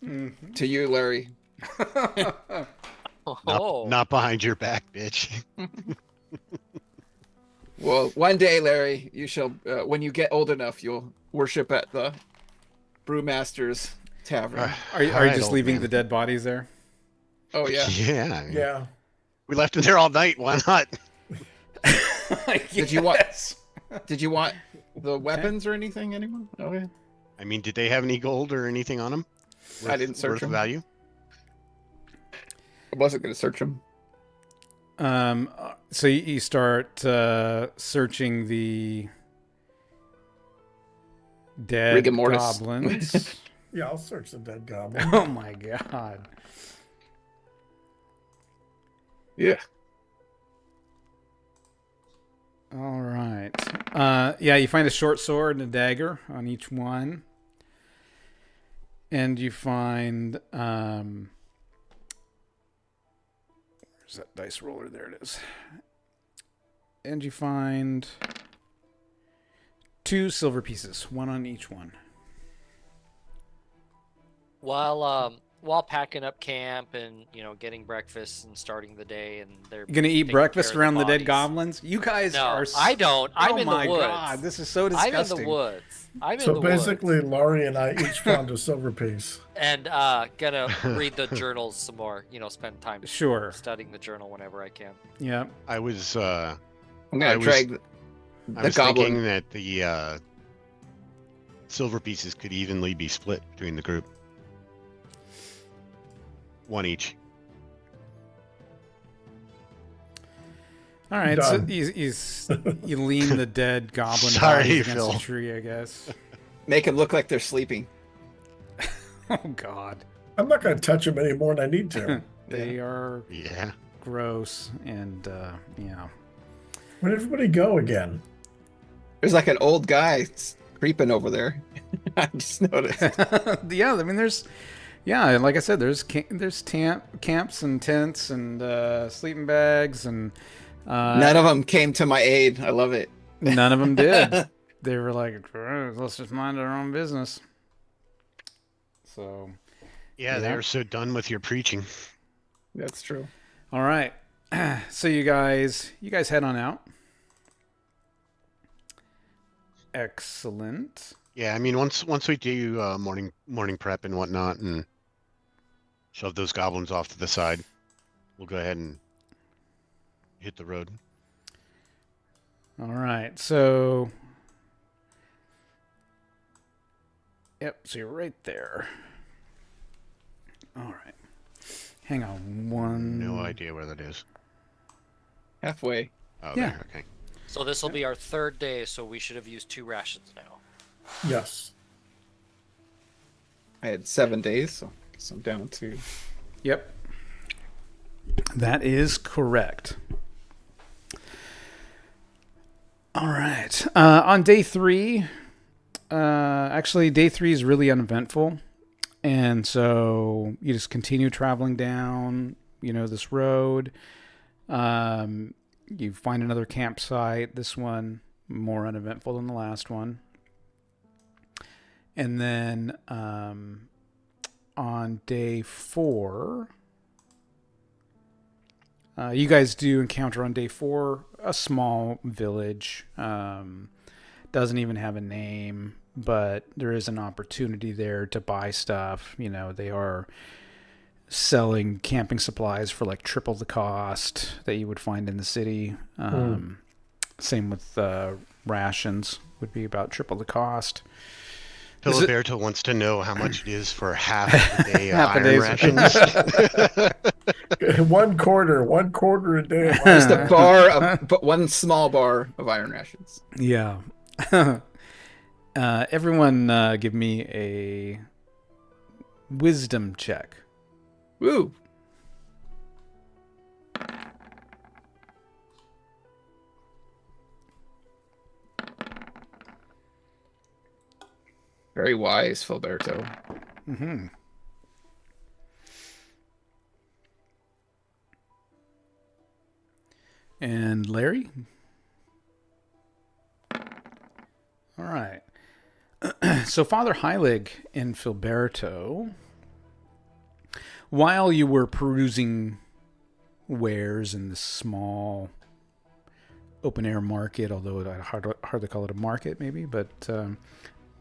To you, Larry. Oh, Not behind your back, bitch. Well, one day, Larry, you shall. When you get old enough, you'll worship at the Brewmaster's Tavern. Are you Alright, just old leaving man. the dead bodies there? Oh yeah. Yeah. I mean, Yeah. We left him there all night. Why not? Did you want? Did you want the weapons or anything, anyone? Oh yeah. I mean, did they have any gold or anything on them? I didn't search worth them. value. I wasn't going to search them. So you start searching the dead Rigor mortis. goblins. Yeah, I'll search the dead goblin. Oh my god. Yeah. All right. Yeah, you find a short sword and a dagger on each one. And you find where's that dice roller? There it is. And you find 2 silver pieces, 1 on each one. while packing up camp and getting breakfast and starting the day, and they're You gonna eat taking breakfast care of around the dead bodies. goblins? You guys No, are. I don't. I'm oh in the my woods. god, this is so I'm disgusting. in the woods. I'm in So the basically, woods. Laurie and I each found a silver piece. And gonna read the journals some more. Spend time Sure. studying the journal whenever I can. Yeah. I was I'm I gonna was- drag I the was goblin. thinking that the silver pieces could evenly be split between the group. 1 each. All right. So Done. you lean the dead goblin Sorry, bodies against Phil. a tree, I guess. Make them look like they're sleeping. Oh god, I'm not going to touch them any more than I need to. they are Yeah. gross and yeah. Where'd everybody go again? There's like an old guy creeping over there. I just noticed. Yeah, I mean, like I said, there's camps and tents and sleeping bags and None of them came to my aid. I love it. none of them did. They were like, let's just mind our own business. So, Yeah, they Yeah. were so done with your preaching. That's true. all right. So you guys head on out. Excellent. Yeah, I mean, once we do morning prep and whatnot, and shove those goblins off to the side, we'll go ahead and hit the road. All right. So, yep. So you're right there. All right. Hang on one. No idea where that is. Halfway. Oh, Yeah. there. Okay. So this will be our 3rd day, so we should have used 2 rations now. Yes. I had 7 days, so I guess I'm down to. Yep. That is correct. All right. On day 3, actually, day 3 is really uneventful. And so you just continue traveling down, this road. You find another campsite. This one more uneventful than the last one. And then on day 4, you guys do encounter on day 4 a small village. Doesn't even have a name, but there is an opportunity there to buy stuff. They are selling camping supplies for like triple the cost that you would find in the city. Same with rations, would be about triple the cost. Is it- Filiberto wants to know how much it is for half a day of Half a iron day's- rations. One quarter a day. Just a bar of, but one small bar of iron rations. Yeah. Everyone give me a wisdom check. Woo! Very wise, Filberto. Mm-hmm. And Larry? All right. So Father Heilig and Filberto while you were perusing wares in this small open-air market, although I'd hardly call it a market maybe, but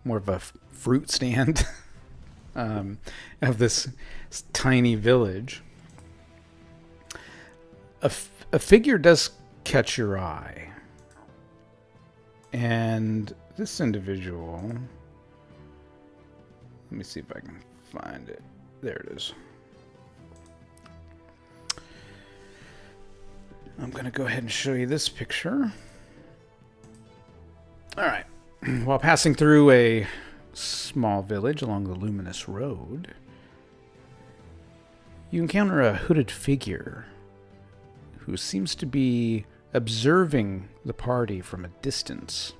more of a fruit stand of this tiny village, a figure does catch your eye. And this individual, let me see if I can find it. There it is. I'm going to go ahead and show you this picture. All right. While passing through a small village along the luminous road, you encounter a hooded figure who seems to be observing the party from a distance.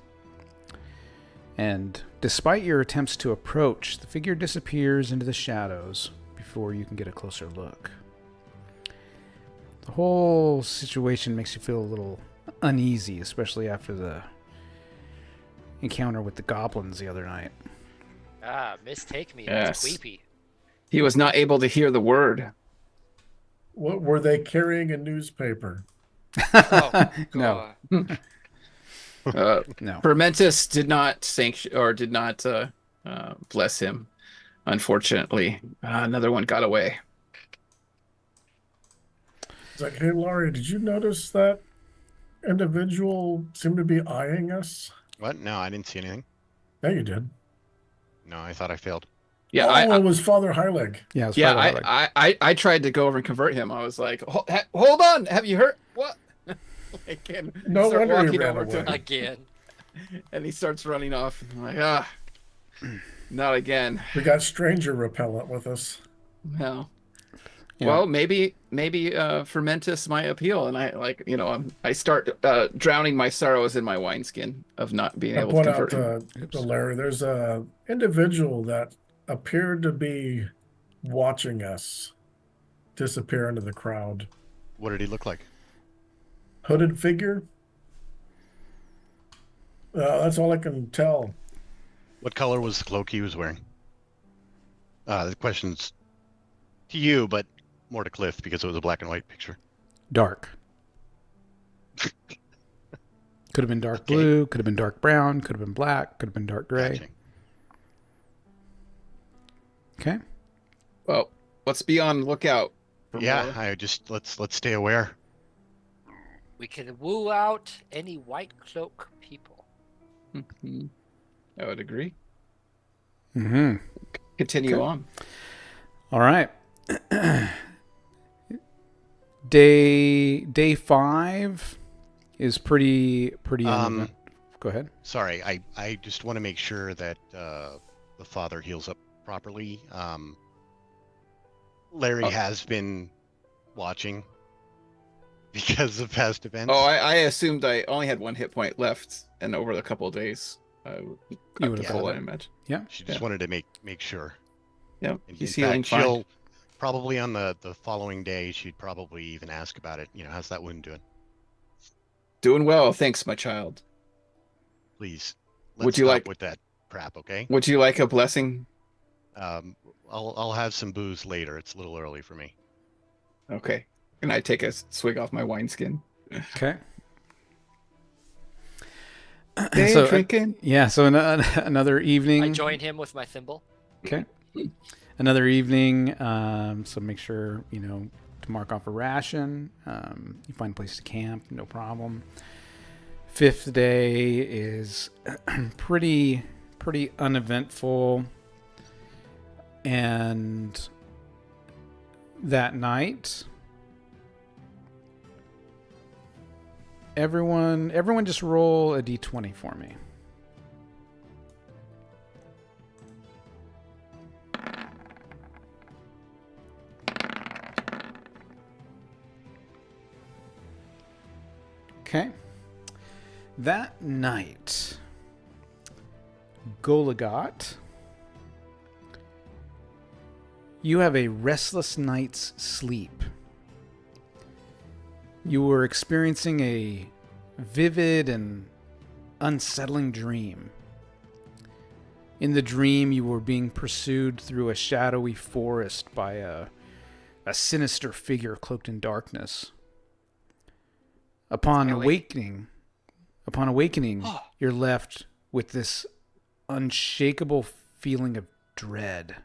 And despite your attempts to approach, the figure disappears into the shadows before you can get a closer look. The whole situation makes you feel a little uneasy, especially after the encounter with the goblins the other night. Mistake me. Yes. That's creepy. He was not able to hear the word. What were they carrying a newspaper? Oh, No. God. No. Fermentus did not sanction or did not bless him. Unfortunately, another one got away. It's like, hey, Laurie, did you notice that individual seemed to be eyeing us? What? No, I didn't see anything. Yeah, you did. No, I thought I failed. Yeah, it was Father Heilig. Yeah, it's yeah. Father Heilig. I tried to go over and convert him. I was like, hold on, have you heard what? No Start wonder he walking ran over to away. him, Again. and he starts running off. I'm like, not again. We got stranger repellent with us. No. Yeah. Well, maybe Fermentus might appeal, and I start drowning my sorrows in my wineskin of not being I able to point out convert him. to Larry, there's a individual that appeared to be watching us disappear into the crowd. What did he look like? Hooded figure. That's all I can tell. What color was the cloak he was wearing? The question's to you, but more to Cliff because it was a black and white picture. Dark. Could have been dark Okay. blue, could have been dark brown, could have been black, could have been dark gray. Gotcha. Okay. Well, let's be on lookout. For Yeah, more. I just let's stay aware. We can woo out any white cloak people. Mhm. I would agree. Mm-hmm. Continue Okay. on. All right. Day 5 is pretty Go ahead. Sorry, I just want to make sure that the father heals up properly. Larry has been watching because of past events. Oh, I assumed I only had one hit point left, and over a couple of days, You got would the have full, thought I imagine. She just wanted to make sure. Yeah, In he's fact, healing fine. she'll probably on the following day, she'd probably even ask about it. You know, how's that wound doing? Doing well, thanks, my child. Please. Would you stop like- with that crap, okay? Would you like a blessing? I'll have some booze later. It's a little early for me. Okay. And I take a swig off my wineskin. Okay. Day So, drinking. Yeah, so another evening. I join him with my thimble. Okay. Another evening. So make sure, to mark off a ration. You find a place to camp, no problem. 5th day is pretty uneventful. And that night, everyone just roll a d20 for me. Okay. That night, Goligot, you have a restless night's sleep. You were experiencing a vivid and unsettling dream. In the dream, you were being pursued through a shadowy forest by a a sinister figure cloaked in darkness. Upon awakening, you're left with this unshakable feeling of dread.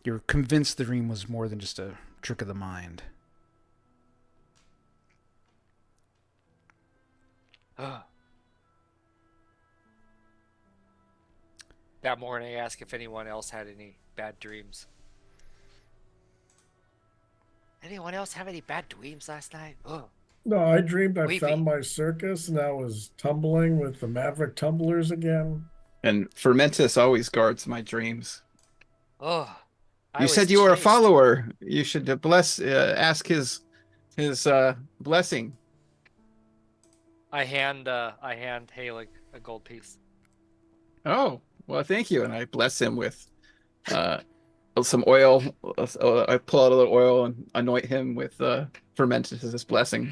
You're convinced the dream was more than just a trick of the mind. That morning, I asked if anyone else had any bad dreams. Anyone else have any bad dreams last night? Oh. No, I dreamed I Weepy. found my circus and I was tumbling with the Maverick Tumblers again. And Fermentus always guards my dreams. Oh. You said you were a follower. You should ask his blessing. I hand Halig a gold piece. Oh, well, thank you. And I bless him with some oil. I pull out a little oil and anoint him with Fermentus' blessing.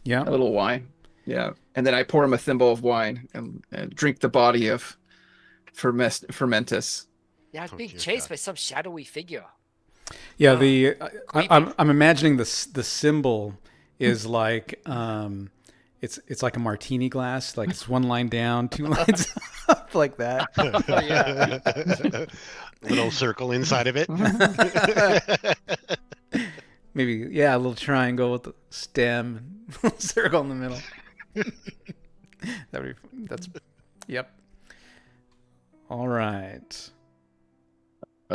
Yeah. A little wine. Yeah. And then I pour him a thimble of wine and drink the body of Fermentus. Yeah, it's being chased by some shadowy figure. Yeah, I'm imagining the symbol is like it's like a martini glass, like it's one line down, two lines up, like that. Oh, yeah. Little circle inside of it. Maybe, yeah, a little triangle with the stem, circle in the middle. Yep. All right.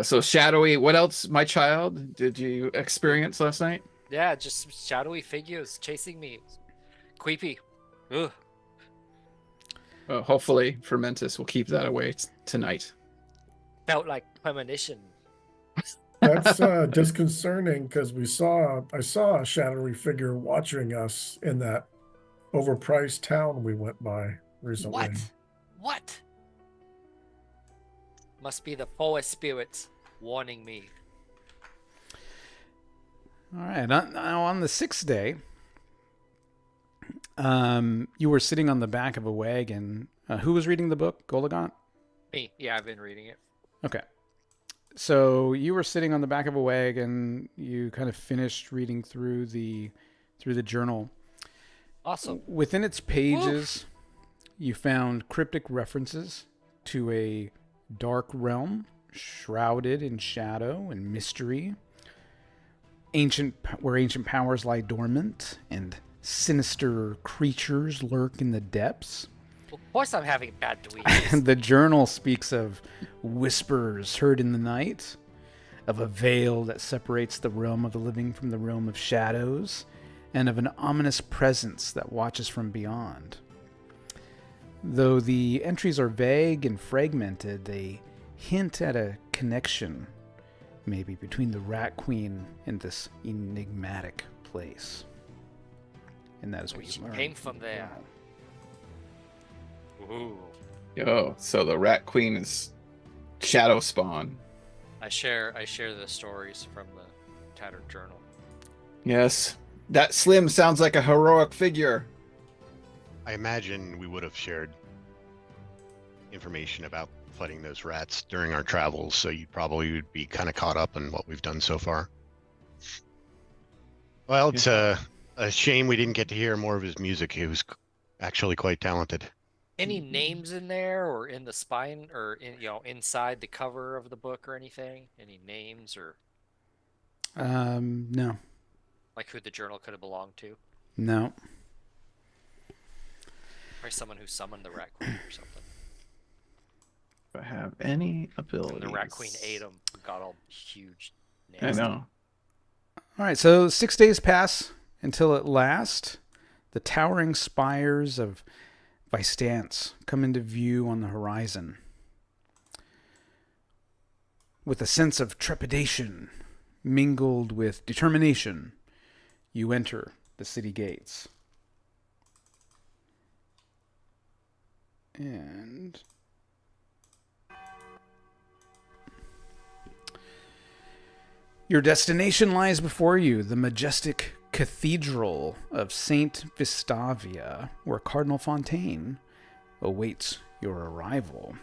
So shadowy. What else, my child, did you experience last night? Yeah, just shadowy figures chasing me. Creepy. Ugh. Well, hopefully Fermentus will keep that away tonight. Felt like premonition. That's disconcerting because I saw a shadowy figure watching us in that overpriced town we went by recently. What? Must be the forest spirits warning me. All right. Now on the 6th day, you were sitting on the back of a wagon. Who was reading the book? Golagant? Me. Yeah, I've been reading it. Okay. So you were sitting on the back of a wagon. You kind of finished reading through the journal. Awesome. Within its pages, you found cryptic references to a dark realm shrouded in shadow and mystery, where ancient powers lie dormant and sinister creatures lurk in the depths. Of course I'm having bad dreams. The journal speaks of whispers heard in the night, of a veil that separates the realm of the living from the realm of shadows, and of an ominous presence that watches from beyond. Though the entries are vague and fragmented, they hint at a connection, maybe between the Rat Queen and this enigmatic place. And that is what She you learn. came from there. Ooh. Oh, so the Rat Queen is shadow spawn. I share the stories from the tattered journal. Yes. That Slim sounds like a heroic figure. I imagine we would have shared information about fighting those rats during our travels, so you probably would be kind of caught up in what we've done so far. Well, it's a shame we didn't get to hear more of his music. He was actually quite talented. Any names in there, or in the spine, or inside the cover of the book, or anything? Any names, or No. like who the journal could have belonged to? No. Or someone who summoned the Rat Queen or something. If I have any abilities. And the Rat Queen ate him. Got all huge. I Nasty. know. All right, so 6 days pass until at last the towering spires of Vystance come into view on the horizon. With a sense of trepidation mingled with determination, you enter the city gates. And your destination lies before you, the majestic Cathedral of Saint Vistavia, where Cardinal Fontaine awaits your arrival.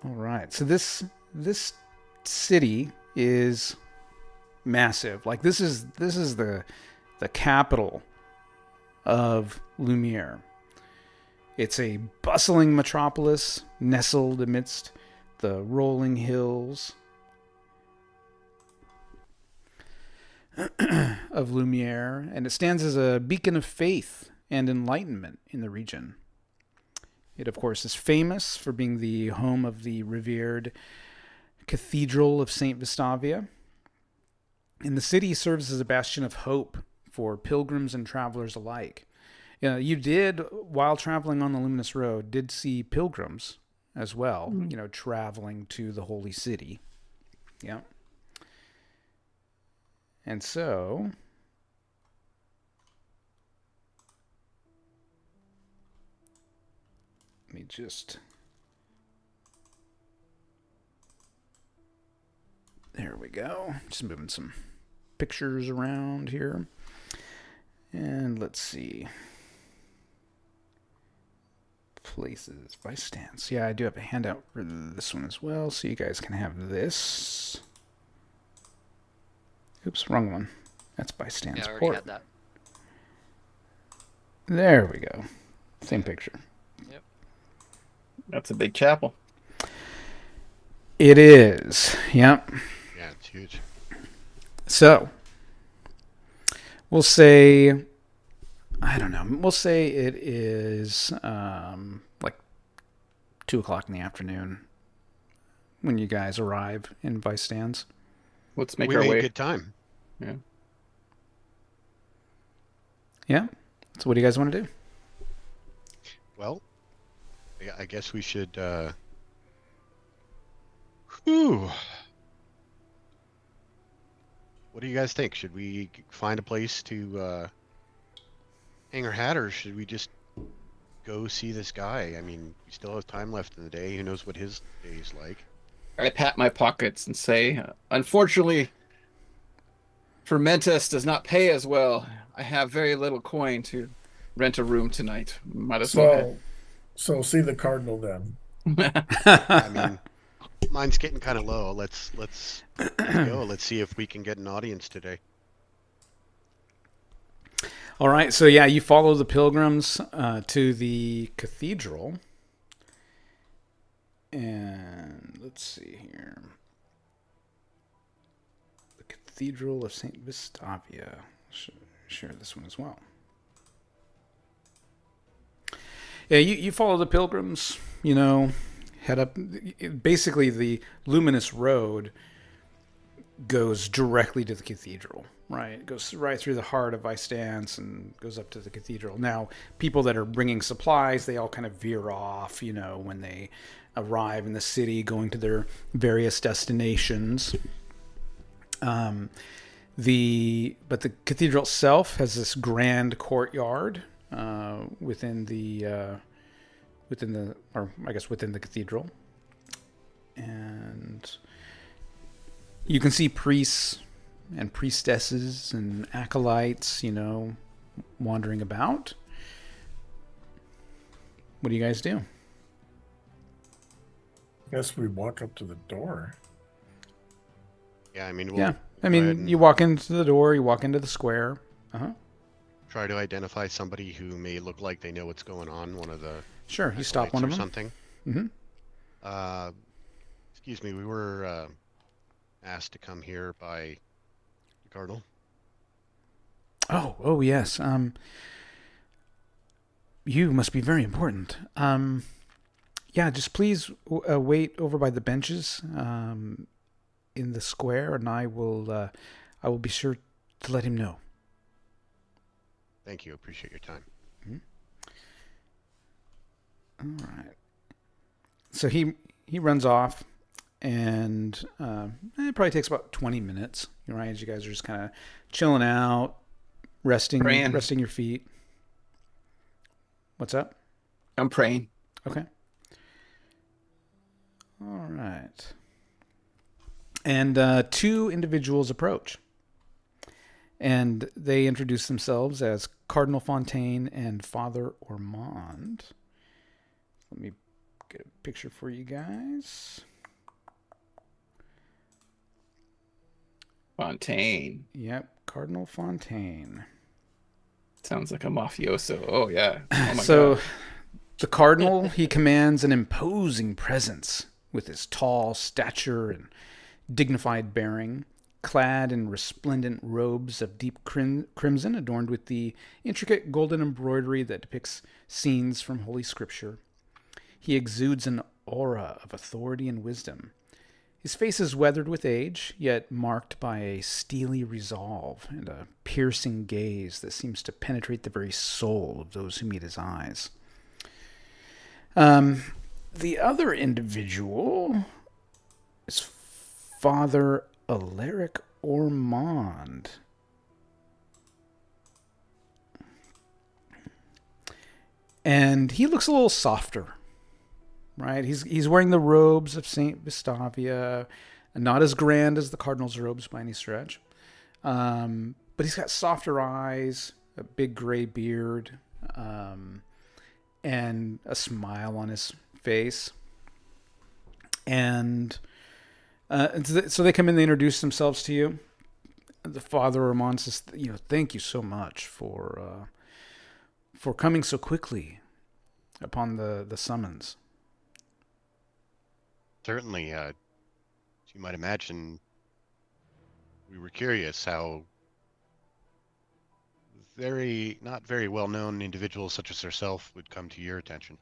All right, so this this city is massive. Like this is the capital of Lumiere. It's a bustling metropolis nestled amidst the rolling hills of Lumiere, and it stands as a beacon of faith and enlightenment in the region. It, of course, is famous for being the home of the revered Cathedral of St. Vestavia, and the city serves as a bastion of hope for pilgrims and travelers alike. You did, while traveling on the Luminous Road, did see pilgrims as well, traveling to the Holy City. Yeah. And so, let me just, there we go. Just moving some pictures around here. And let's see. Places by stance. Yeah, I do have a handout for this one as well, so you guys can have this. Oops, wrong one. That's by stance. Yeah, I already had that. There we go. Same picture. Yep. That's a big chapel. It is. Yep. Yeah, it's huge. So, we'll say, I don't know, we'll say it is like 2 o'clock in the afternoon when you guys arrive in Vice Stands. Let's make we our made way. a good time. Yeah. Yeah. So what do you guys want to do? Well, I guess we should. Whew. What do you guys think? Should we find a place to hang our hat, or should we just go see this guy? I mean, we still have time left in the day. Who knows what his day's like? I pat my pockets and say, unfortunately, Fermentus does not pay as well. I have very little coin to rent a room tonight. Might as well. So see the Cardinal then. I mean, mine's getting kind of low. Let's go. Let's see if we can get an audience today. All right. So yeah, you follow the pilgrims to the cathedral. And let's see here. The Cathedral of St. Vestavia. Share this one as well. Yeah, you follow the pilgrims, head up. Basically, the Luminous Road goes directly to the cathedral, right? It goes right through the heart of Vicestance and goes up to the cathedral. Now, people that are bringing supplies, they all kind of veer off, when they arrive in the city, going to their various destinations. But the cathedral itself has this grand courtyard within the cathedral, and you can see priests and priestesses and acolytes, wandering about. What do you guys do? Guess we walk up to the door. Yeah, I mean, you walk into the door, you walk into the square. Try to identify somebody who may look like they know what's going on. One of the sure, you stop one of them. Something. Mm-hmm. Excuse me, we were asked to come here by the Cardinal. Oh yes. You must be very important. Yeah, just please wait over by the benches in the square, and I will be sure to let him know. Thank you. Appreciate your time. Mm-hmm. All right. So he runs off, and it probably takes about 20 minutes. Right, as you guys are just kind of chilling out, resting your feet. What's up? I'm praying. Okay. All right. And two individuals approach. And they introduce themselves as Cardinal Fontaine and Father Ormond. Let me get a picture for you guys. Fontaine. Yep, Cardinal Fontaine. Sounds like a mafioso. Oh, yeah. Oh, my So, God. the Cardinal, he commands an imposing presence with his tall stature and dignified bearing, clad in resplendent robes of deep crimson adorned with the intricate golden embroidery that depicts scenes from Holy Scripture. He exudes an aura of authority and wisdom. His face is weathered with age, yet marked by a steely resolve and a piercing gaze that seems to penetrate the very soul of those who meet his eyes. The other individual is Father Alaric Ormond. And he looks a little softer, right? He's wearing the robes of Saint Vestavia, not as grand as the Cardinal's robes by any stretch. But he's got softer eyes, a big gray beard, and a smile on his face. And so they come in, they introduce themselves to you. The Father Ormond says, thank you so much for coming so quickly upon the summons. Certainly, as you might imagine, we were curious how not very well-known individuals such as herself would come to your attention.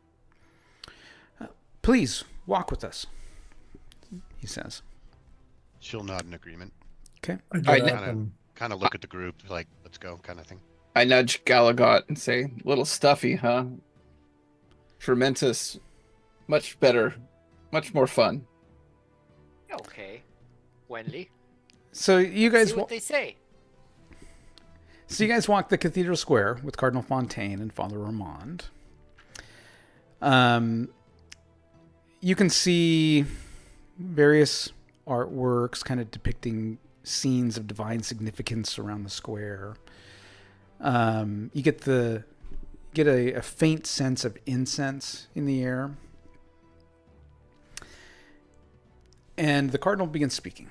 Please, walk with us, he says. She'll nod in agreement. Okay. I get up and Kind of look at the group like, let's go, kind of thing. I nudge Galagot and say, little stuffy, huh? Fermentus, much better, much more fun. Okay, Wenley. So you guys See what they say. So you guys walk the Cathedral Square with Cardinal Fontaine and Father Ormond. You can see various artworks kind of depicting scenes of divine significance around the square. You get a faint sense of incense in the air. And the Cardinal begins speaking.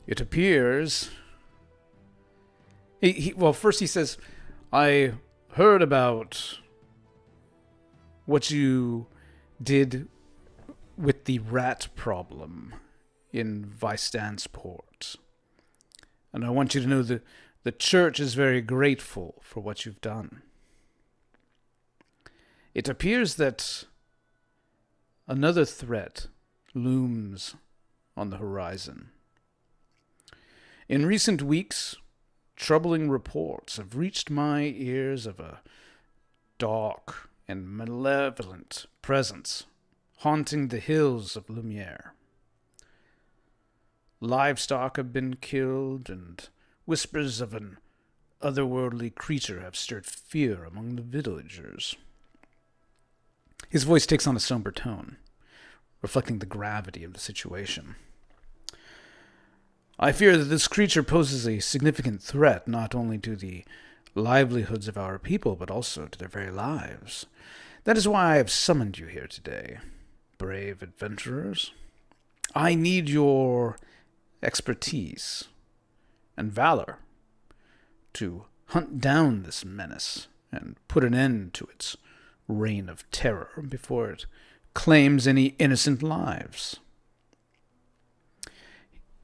It appears... First he says, I heard about what you did with the rat problem in Vystansport. And I want you to know that the church is very grateful for what you've done. It appears that another threat looms on the horizon. In recent weeks, troubling reports have reached my ears of a dark and malevolent presence haunting the hills of Lumiere. Livestock have been killed, and whispers of an otherworldly creature have stirred fear among the villagers. His voice takes on a somber tone, reflecting the gravity of the situation. I fear that this creature poses a significant threat not only to the livelihoods of our people, but also to their very lives. That is why I have summoned you here today, brave adventurers. I need your expertise and valor to hunt down this menace and put an end to its reign of terror before it claims any innocent lives.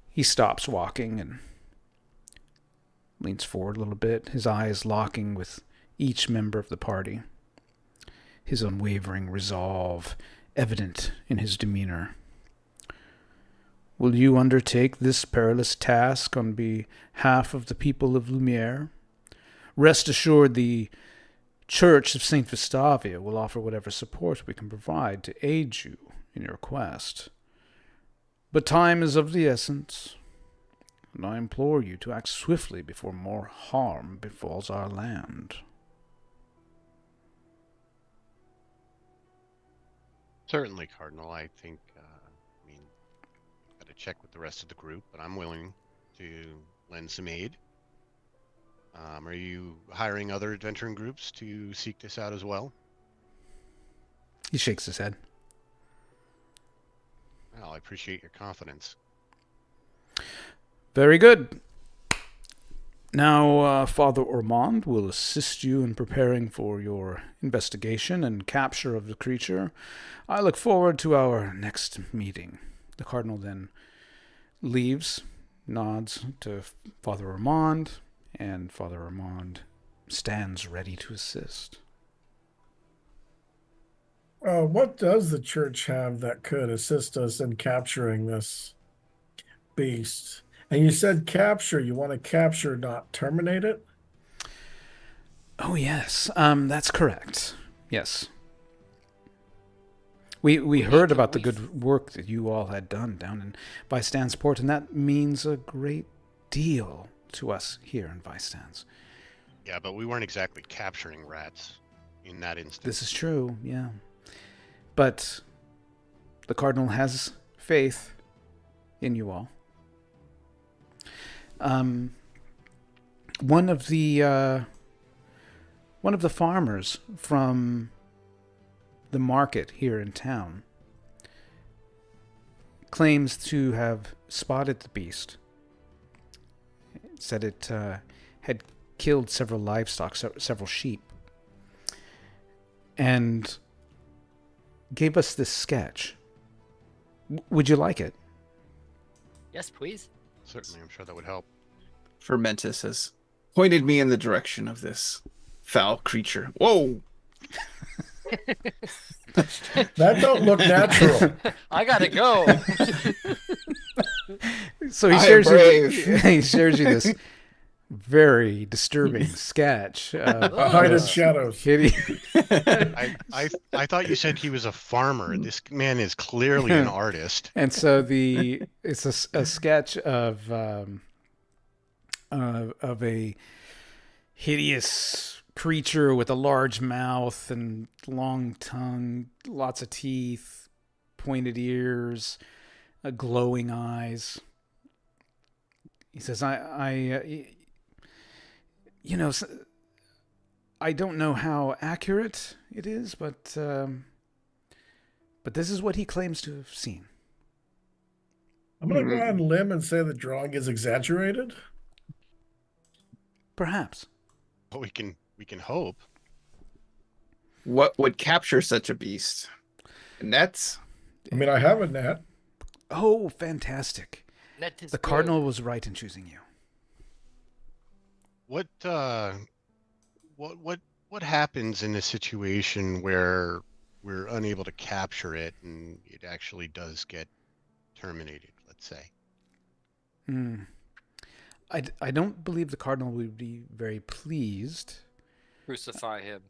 He stops walking and leans forward a little bit, his eyes locking with each member of the party, his unwavering resolve evident in his demeanor. Will you undertake this perilous task on behalf of the people of Lumiere? Rest assured the Church of St. Vestavia will offer whatever support we can provide to aid you in your quest. But time is of the essence, and I implore you to act swiftly before more harm befalls our land. Certainly, Cardinal. I think, got to check with the rest of the group, but I'm willing to lend some aid. Are you hiring other adventuring groups to seek this out as well? He shakes his head. Well, I appreciate your confidence. Very good. Now, Father Ormond will assist you in preparing for your investigation and capture of the creature. I look forward to our next meeting. The Cardinal then leaves, nods to Father Ormond, and Father Ormond stands ready to assist. What does the church have that could assist us in capturing this beast? And you said capture. You want to capture, not terminate it? Oh, yes. That's correct. Yes. We heard about the good work that you all had done down in Bystansport, and that means a great deal to us here in Bystans. Yeah, but we weren't exactly capturing rats in that instance. This is true, yeah. But the Cardinal has faith in you all. One of the farmers from the market here in town claims to have spotted the beast. It said it had killed several livestock, several sheep, and gave us this sketch. Would you like it? Yes, please. Certainly, I'm sure that would help. Fermentus has pointed me in the direction of this foul creature. Whoa! That don't look natural. I gotta go. So he shares you this very disturbing sketch. Hidden shadows. Kitty. I thought you said he was a farmer. This man is clearly an artist. And so it's a sketch of a hideous creature with a large mouth and long tongue, lots of teeth, pointed ears, glowing eyes. He says, I don't know how accurate it is, but this is what he claims to have seen. I'm going to go on a limb and say the drawing is exaggerated. Perhaps. But we can hope. What would capture such a beast? Nets? I mean, I have a net. Oh, fantastic. Net is The good. Cardinal was right in choosing you. What happens in a situation where we're unable to capture it and it actually does get terminated, let's say? I don't believe the Cardinal would be very pleased. Crucify him.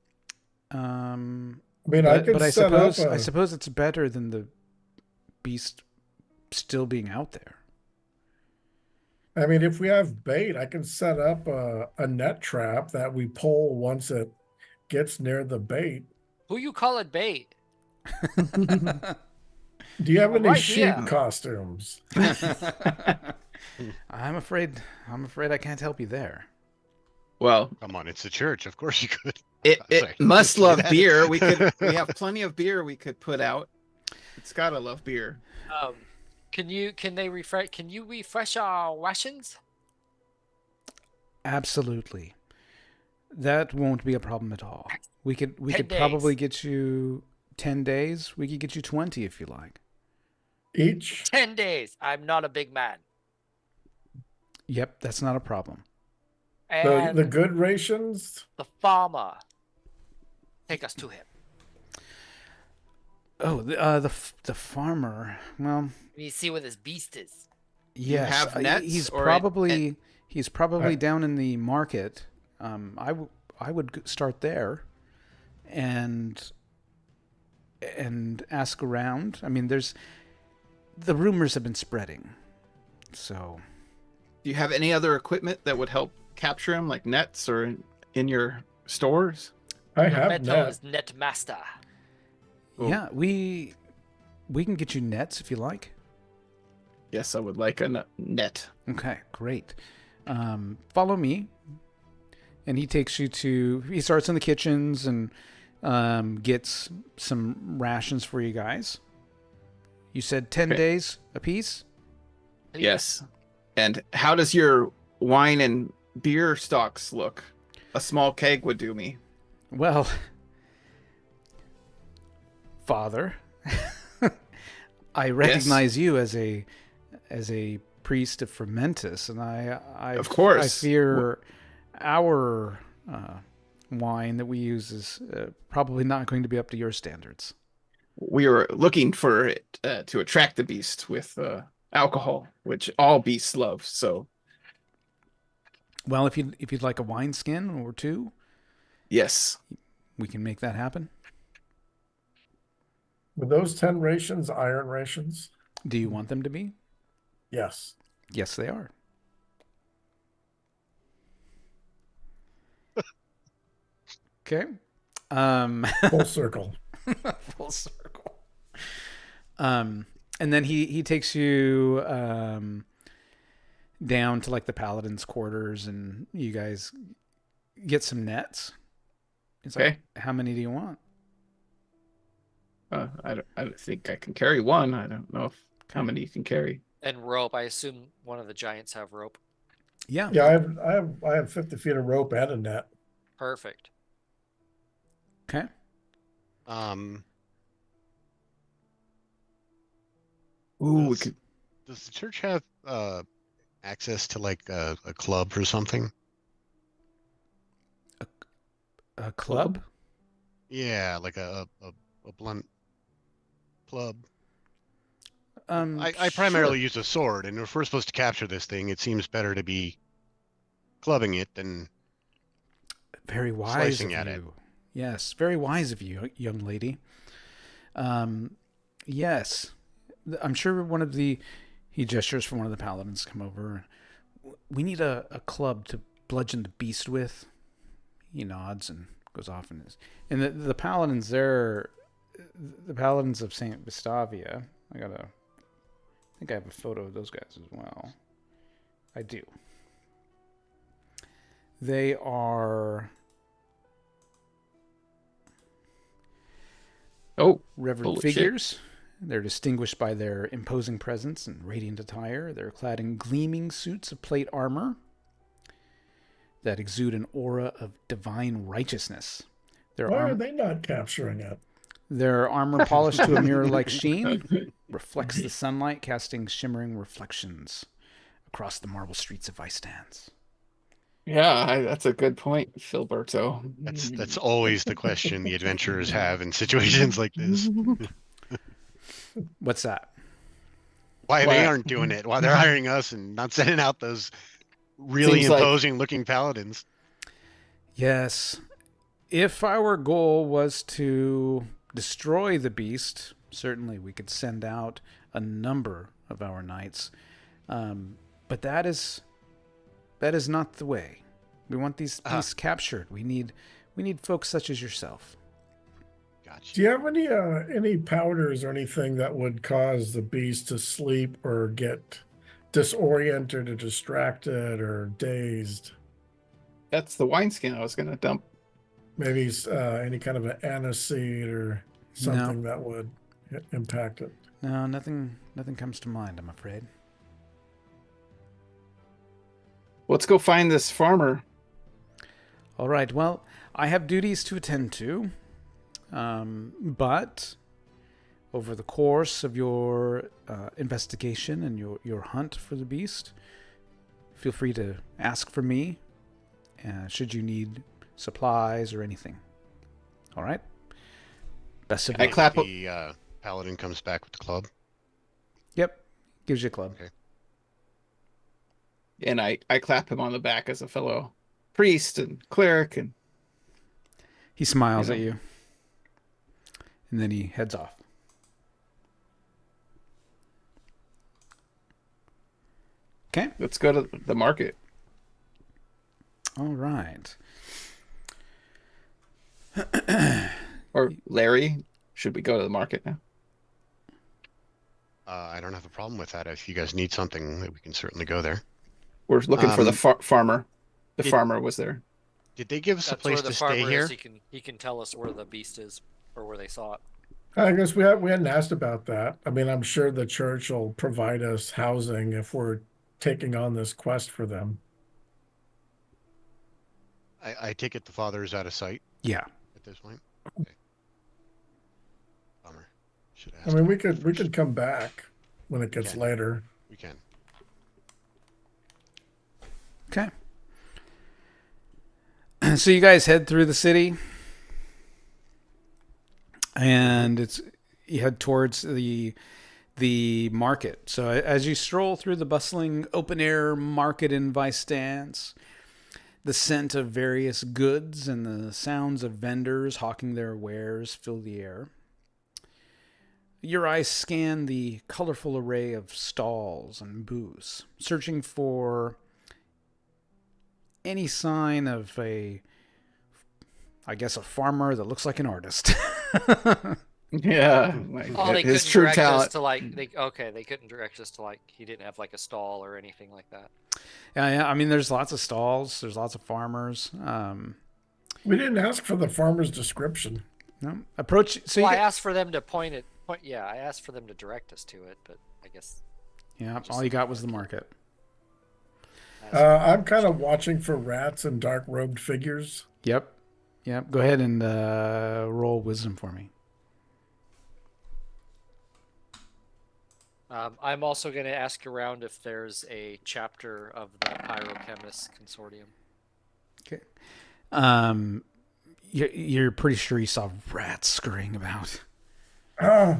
I mean, I suppose it's better than the beast still being out there. I mean, if we have bait, I can set up a net trap that we pull once it gets near the bait. Who you call it bait? Do you have any Right sheep here. costumes? I'm afraid I can't help you there. Well, Come on, it's the church. Of course you could. it Sorry. must Say love that. beer. We have plenty of beer we could put out. It's gotta love beer. Can you refresh our rations? Absolutely. That won't be a problem at all. We could 10 probably days. get you 10 days. We could get you 20 if you like. Each? 10 days. I'm not a big man. Yep, that's not a problem. And The good rations? the farmer. Take us to him. Oh, the farmer. Well, You see what this beast is. yes, have nets he's or probably down in the market. I would start there, and ask around. I mean, the rumors have been spreading, so. Do you have any other equipment that would help capture him, like nets or in your stores? I have Metal net. is net master. Cool. Yeah, we can get you nets if you like. Yes, I would like a net. Okay, great. Follow me. And he takes you he starts in the kitchens and gets some rations for you guys. You said 10 Okay. days apiece? Yes. And how does your wine and beer stocks look? A small keg would do me. Well, Father, I recognize you as a priest of Fermentus, and I Of course. I fear our wine that we use is probably not going to be up to your standards. We were looking for it to attract the beast with alcohol, which all beasts love. So, Well, if you'd like a wineskin or two, yes, we can make that happen. Were those 10 rations iron rations? Do you want them to be? Yes. Yes, they are. Okay. Full circle. Full circle. And then he takes you down to like the paladin's quarters, and you guys get some nets. It's like, how many do you want? I don't think I can carry one. I don't know how many you can carry. And rope. I assume one of the giants have rope. Yeah. Yeah, I have 50 feet of rope and a net. Perfect. Okay. Ooh, Does the church have access to like a club or something? A club? Yeah, like a blunt club. I primarily use a sword, and if we're supposed to capture this thing, it seems better to be clubbing it than very wise slicing of at you. it. Yes, very wise of you, young lady. Yes, I'm sure he gestures for one of the paladins to come over. We need a club to bludgeon the beast with. He nods and goes off and the paladins there, the paladins of Saint Vestavia. I think I have a photo of those guys as well. I do. They are reverend figures. Shit. They're distinguished by their imposing presence and radiant attire. They're clad in gleaming suits of plate armor that exude an aura of divine righteousness. Why are they not capturing it? Their armor, polished to a mirror-like sheen, reflects the sunlight, casting shimmering reflections across the marble streets of Vicestans. Yeah, that's a good point, Filberto. That's always the question the adventurers have in situations like this. What's that? Why they aren't doing it? Why they're hiring us and not sending out those really imposing looking paladins? Yes. If our goal was to destroy the beast, certainly we could send out a number of our knights. But that is not the way. We want these beasts captured. We need folks such as yourself. Gotcha. Do you have any powders or anything that would cause the beast to sleep or get disoriented or distracted or dazed? That's the wineskin I was going to dump. Maybe any kind of an aniseed or something that would impact it. No, nothing comes to mind, I'm afraid. Let's go find this farmer. All right. Well, I have duties to attend to, but over the course of your investigation and your hunt for the beast, feel free to ask for me should you need supplies or anything. All right? Best of luck. I clap. The paladin comes back with the club. Yep. Gives you a club. Okay. And I clap him on the back as a fellow priest and cleric, and he smiles at you, and then he heads off. Okay, let's go to the market. All right. Or Larry, should we go to the market now? I don't have a problem with that. If you guys need something, we can certainly go there. We're looking for the farmer. The farmer was there. Did they give us a place to stay here? He can tell us where the beast is or where they saw it. I guess we hadn't asked about that. I mean, I'm sure the church will provide us housing if we're taking on this quest for them. I take it the father is out of sight Yeah. at this point. Okay. Bummer. Should I ask mean, him we first. could come back when it gets can. later. We can. Okay. So you guys head through the city, and you head towards the market. So as you stroll through the bustling open air market in Vicestance, the scent of various goods and the sounds of vendors hawking their wares fill the air. Your eyes scan the colorful array of stalls and booths, searching for any sign of a farmer that looks like an artist. Yeah, Oh, they his couldn't true direct us talent. to like they couldn't direct us to like he didn't have like a stall or anything like that. Yeah. I mean, there's lots of stalls. There's lots of farmers. We didn't ask for the farmer's description. No, approach. So Well, I you asked for them to I asked for them to direct us to it, but I guess yeah, all you got was the market. I'm kind of watching for rats and dark-robed figures. Yep. Go ahead and roll wisdom for me. I'm also going to ask around if there's a chapter of the Pyrochemist Consortium. Okay. You're pretty sure you saw rats scurrying about. I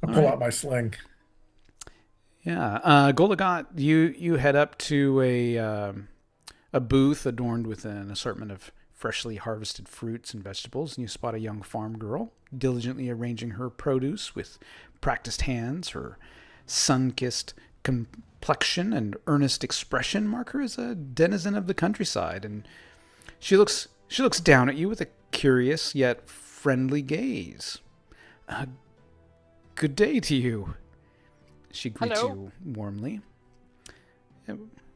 pull right. out my sling. Yeah. Goligot, you head up to a booth adorned with an assortment of freshly harvested fruits and vegetables, and you spot a young farm girl diligently arranging her produce with practiced hands. Her sun-kissed complexion and earnest expression mark her as a denizen of the countryside, and she looks down at you with a curious yet friendly gaze. Good day to you. She greets Hello. you warmly.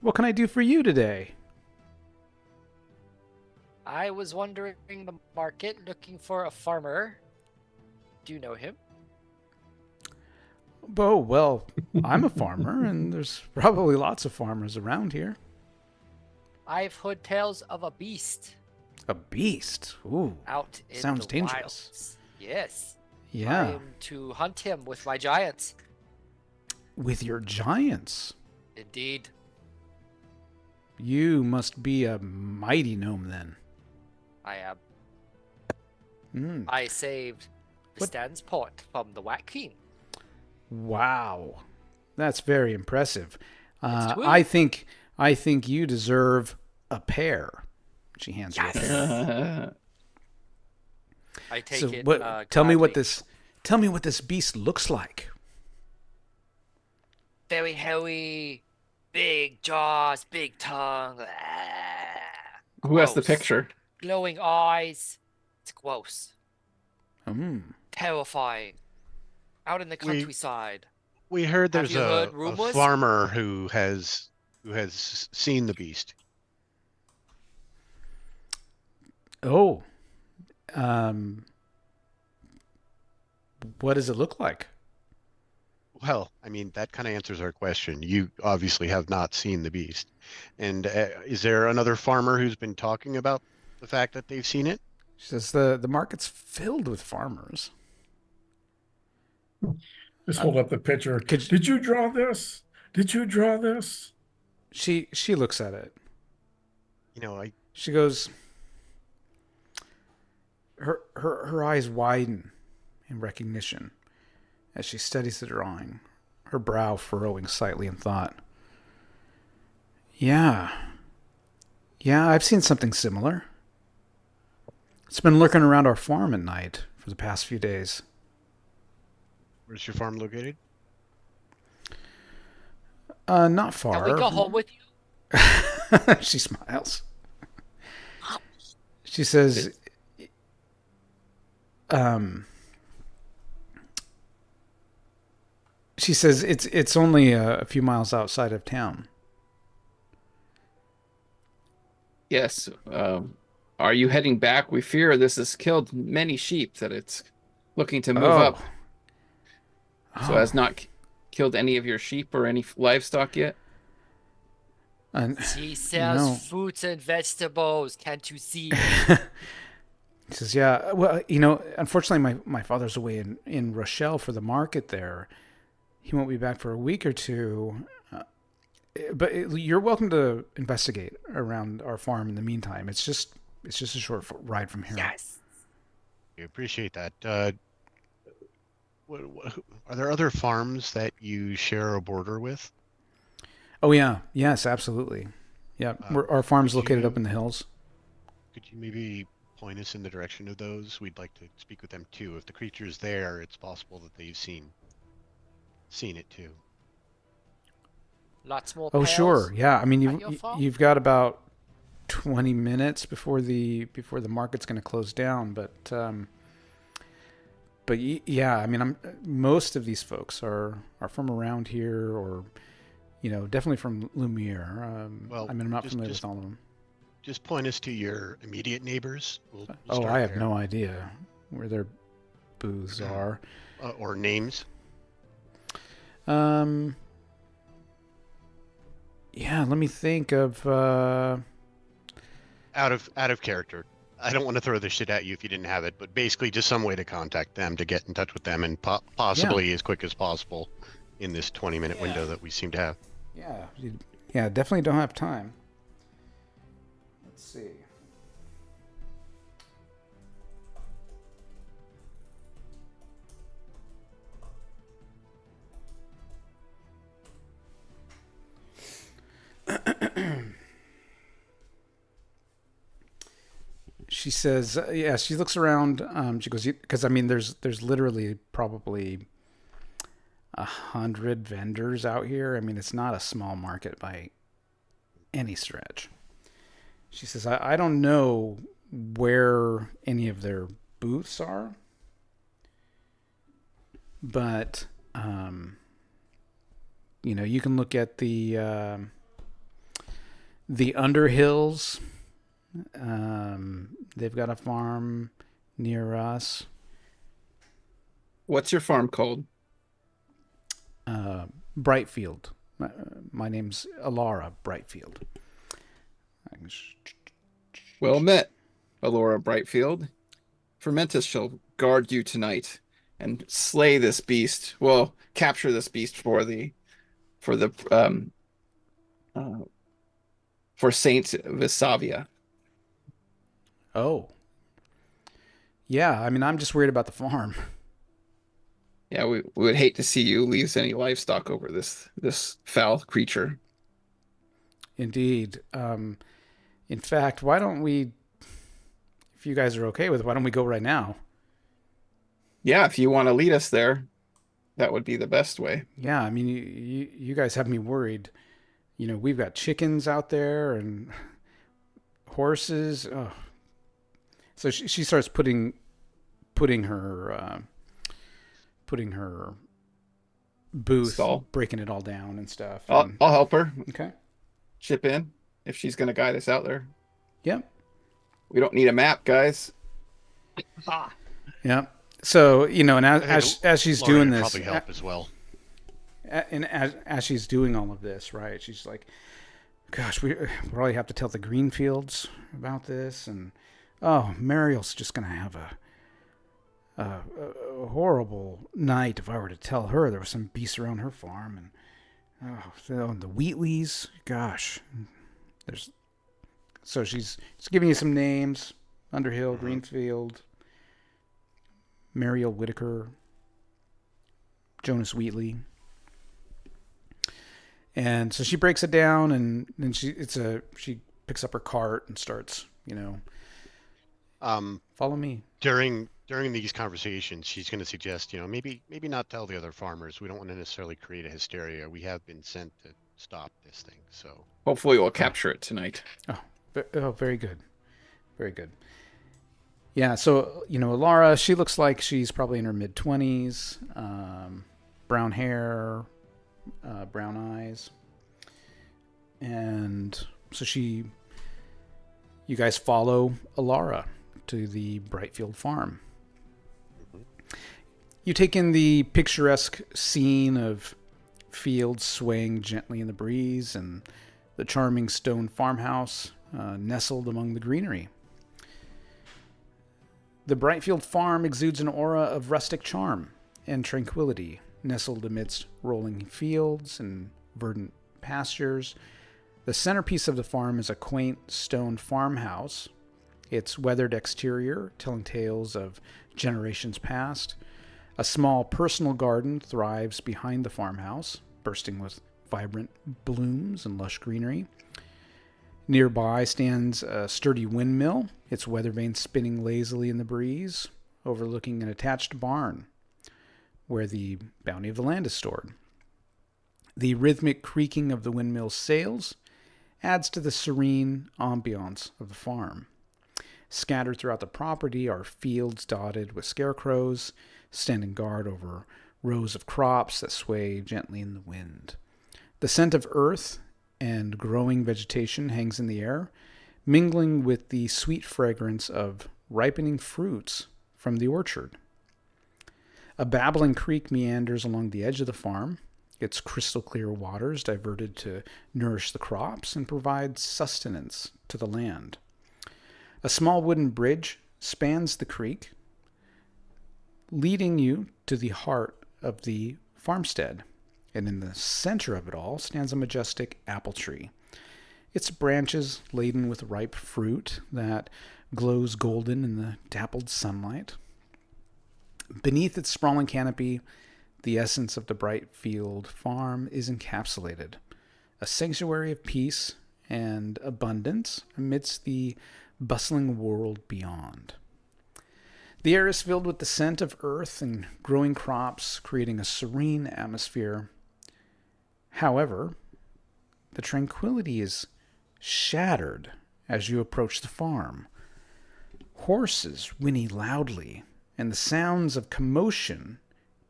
What can I do for you today? I was wandering the market looking for a farmer. Do you know him? Oh, well, I'm a farmer, and there's probably lots of farmers around here. I've heard tales of a beast A beast? Ooh, out in sounds the dangerous. wilds. Yes. Yeah. I am to hunt him with my giants. With your giants. Indeed. You must be a mighty gnome, then. I am. Mm. I saved Vistan's port from the White Queen. Wow, that's very impressive. It's true. I think you deserve a pear. She hands you a pear. Yeah. I take So it. tell me what gladly. this beast looks like. Very hairy, big jaws, big tongue. Who has the Gross. picture? Glowing eyes. It's gross. Terrifying. Out in the countryside. We heard Have there's you heard a rumors? farmer who has seen the beast. Oh, what does it look like? Well, I mean, that kind of answers our question. You obviously have not seen the beast. And is there another farmer who's been talking about the fact that they've seen it? She says the market's filled with farmers. Just hold up the picture. Did you draw this? Did you draw this? She looks at it. You know, She goes. Her eyes widen in recognition as she studies the drawing, her brow furrowing slightly in thought. Yeah, I've seen something similar. It's been lurking around our farm at night for the past few days. where's your farm located? Not far. Can we go home with you? She smiles. She says, it's only a few miles outside of town. Yes. Are you heading back? We fear this has killed many sheep, that it's looking to move up so as not killed any of your sheep or any livestock yet? She sells No. fruits and vegetables. Can't you see? He says, yeah, well, unfortunately, my father's away in Rochelle for the market there. He won't be back for a week or two. But you're welcome to investigate around our farm in the meantime. It's just a short ride from here. Yes. I appreciate that. Are there other farms that you share a border with? Oh, yeah. Yes, absolutely. Yeah, our farm's located up in the hills. Could you maybe point us in the direction of those? We'd like to speak with them too. If the creature's there, it's possible that they've seen it too. Lots more. Oh, sure. Yeah. I mean, your farm? you've got about 20 minutes before the market's going to close down, but yeah, I mean, most of these folks are from around here, or definitely from Lumiere. I mean, I'm not familiar with all of them. Just point us to your immediate neighbors. We'll I have no idea where their booths are. Or names. Yeah, let me think of. Out of character. I don't want to throw this shit at you if you didn't have it, but basically just some way to contact them, to get in touch with them, and possibly as quick as possible in this 20-minute window that we seem to have. Yeah, definitely don't have time. Let's see. She says, yeah, she looks around. She goes, because I mean, there's literally probably 100 vendors out here. I mean, it's not a small market by any stretch. She says, I don't know where any of their booths are, but, you can look at the Underhills. They've got a farm near us. What's your farm called? Brightfield. My name's Alara Brightfield. Well met, Alora Brightfield. Fermentus shall guard you tonight and slay this beast. Well, capture this beast for Saint Vesavia. Oh. Yeah, I mean, I'm just worried about the farm. Yeah, we would hate to see you lose any livestock over this foul creature. Indeed. In fact, why don't we, if you guys are okay with it, why don't we go right now? Yeah, if you want to lead us there, that would be the best way. Yeah, I mean, you guys have me worried. We've got chickens out there and horses. Oh. So she starts putting her booth, stall, breaking it all down and stuff. I'll help her. Okay. Chip in if she's going to guide us out there. Yep. We don't need a map, guys. Yeah. So and as she's doing this, probably help as well. And as she's doing all of this, right? She's like, "Gosh, we probably have to tell the Greenfields about this, and Mariel's just gonna have a horrible night if I were to tell her there was some beasts around her farm, and the Wheatleys. Gosh, so she's giving you some names: Underhill, Greenfield, Mariel Whitaker, Jonas Wheatley." And so she breaks it down, and then she picks up her cart and starts, follow me. During these conversations, she's going to suggest, maybe not tell the other farmers. We don't want to necessarily create a hysteria. We have been sent to stop this thing, so hopefully we'll capture it tonight. Oh, very good, very good. Yeah, so Alara, she looks like she's probably in her mid-20s, brown hair. Brown eyes, and so you guys follow Alara to the Brightfield farm. You take in the picturesque scene of fields swaying gently in the breeze, and the charming stone farmhouse nestled among the greenery. The Brightfield farm exudes an aura of rustic charm and tranquility, nestled amidst rolling fields and verdant pastures. The centerpiece of the farm is a quaint stone farmhouse, its weathered exterior telling tales of generations past. A small personal garden thrives behind the farmhouse, bursting with vibrant blooms and lush greenery. Nearby stands a sturdy windmill, its weather vane spinning lazily in the breeze, overlooking an attached barn where the bounty of the land is stored. The rhythmic creaking of the windmill's sails adds to the serene ambiance of the farm. Scattered throughout the property are fields dotted with scarecrows, standing guard over rows of crops that sway gently in the wind. The scent of earth and growing vegetation hangs in the air, mingling with the sweet fragrance of ripening fruits from the orchard. A babbling creek meanders along the edge of the farm, its crystal clear waters diverted to nourish the crops and provide sustenance to the land. A small wooden bridge spans the creek, leading you to the heart of the farmstead. And in the center of it all stands a majestic apple tree, its branches laden with ripe fruit that glows golden in the dappled sunlight. Beneath its sprawling canopy, the essence of the Brightfield farm is encapsulated, a sanctuary of peace and abundance amidst the bustling world beyond. The air is filled with the scent of earth and growing crops, creating a serene atmosphere. However, the tranquility is shattered as you approach the farm. Horses whinny loudly, and the sounds of commotion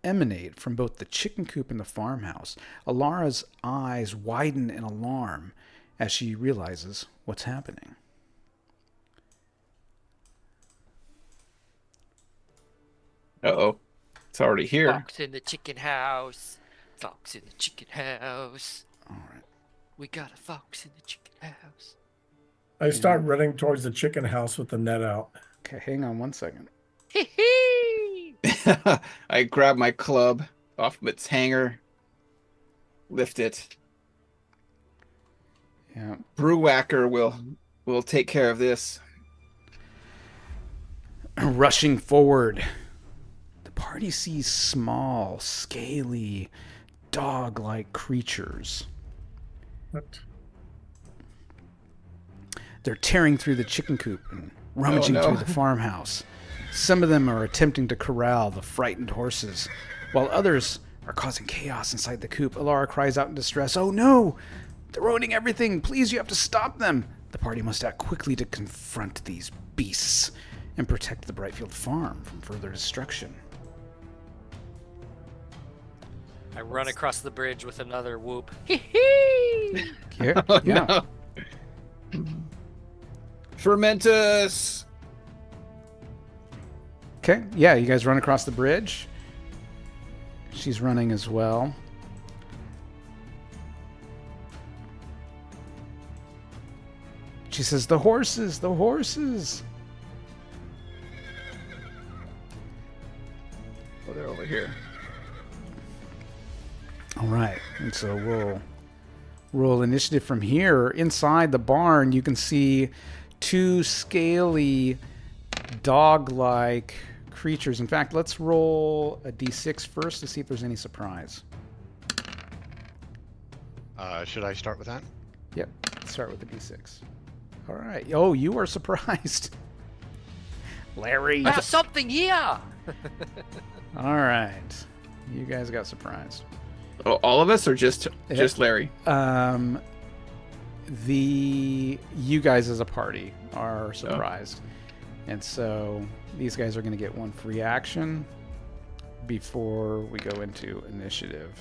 emanate from both the chicken coop and the farmhouse. Alara's eyes widen in alarm as she realizes what's happening. Uh-oh. It's already here. Fox in the chicken house. Fox in the chicken house. All right. We got a fox in the chicken house. I start running towards the chicken house with the net out. Okay, hang on one second. Hee hee! I grab my club off of its hanger, lift it. Yeah. Brewwhacker will take care of this. Rushing forward, the party sees small, scaly, dog-like creatures. What? They're tearing through the chicken coop and rummaging through the farmhouse. Some of them are attempting to corral the frightened horses, while others are causing chaos inside the coop. Alara cries out in distress, "Oh no! They're ruining everything! Please, you have to stop them!" The party must act quickly to confront these beasts and protect the Brightfield farm from further destruction. I run across the bridge with another whoop. Yeah. Oh, Yeah. no. Fermentus! Okay, yeah, you guys run across the bridge. She's running as well. She says, the horses, the horses. Oh, they're over here. All right, and so we'll roll initiative from here. Inside the barn, you can see two scaly, dog-like creatures. In fact, let's roll a d6 first to see if there's any surprise. Should I start with that? Yep, let's start with the d6. All right. Oh, you are surprised. Larry. There's something here! All right. You guys got surprised. Oh, all of us or just Larry? You guys as a party are surprised. And so these guys are going to get one free action before we go into initiative.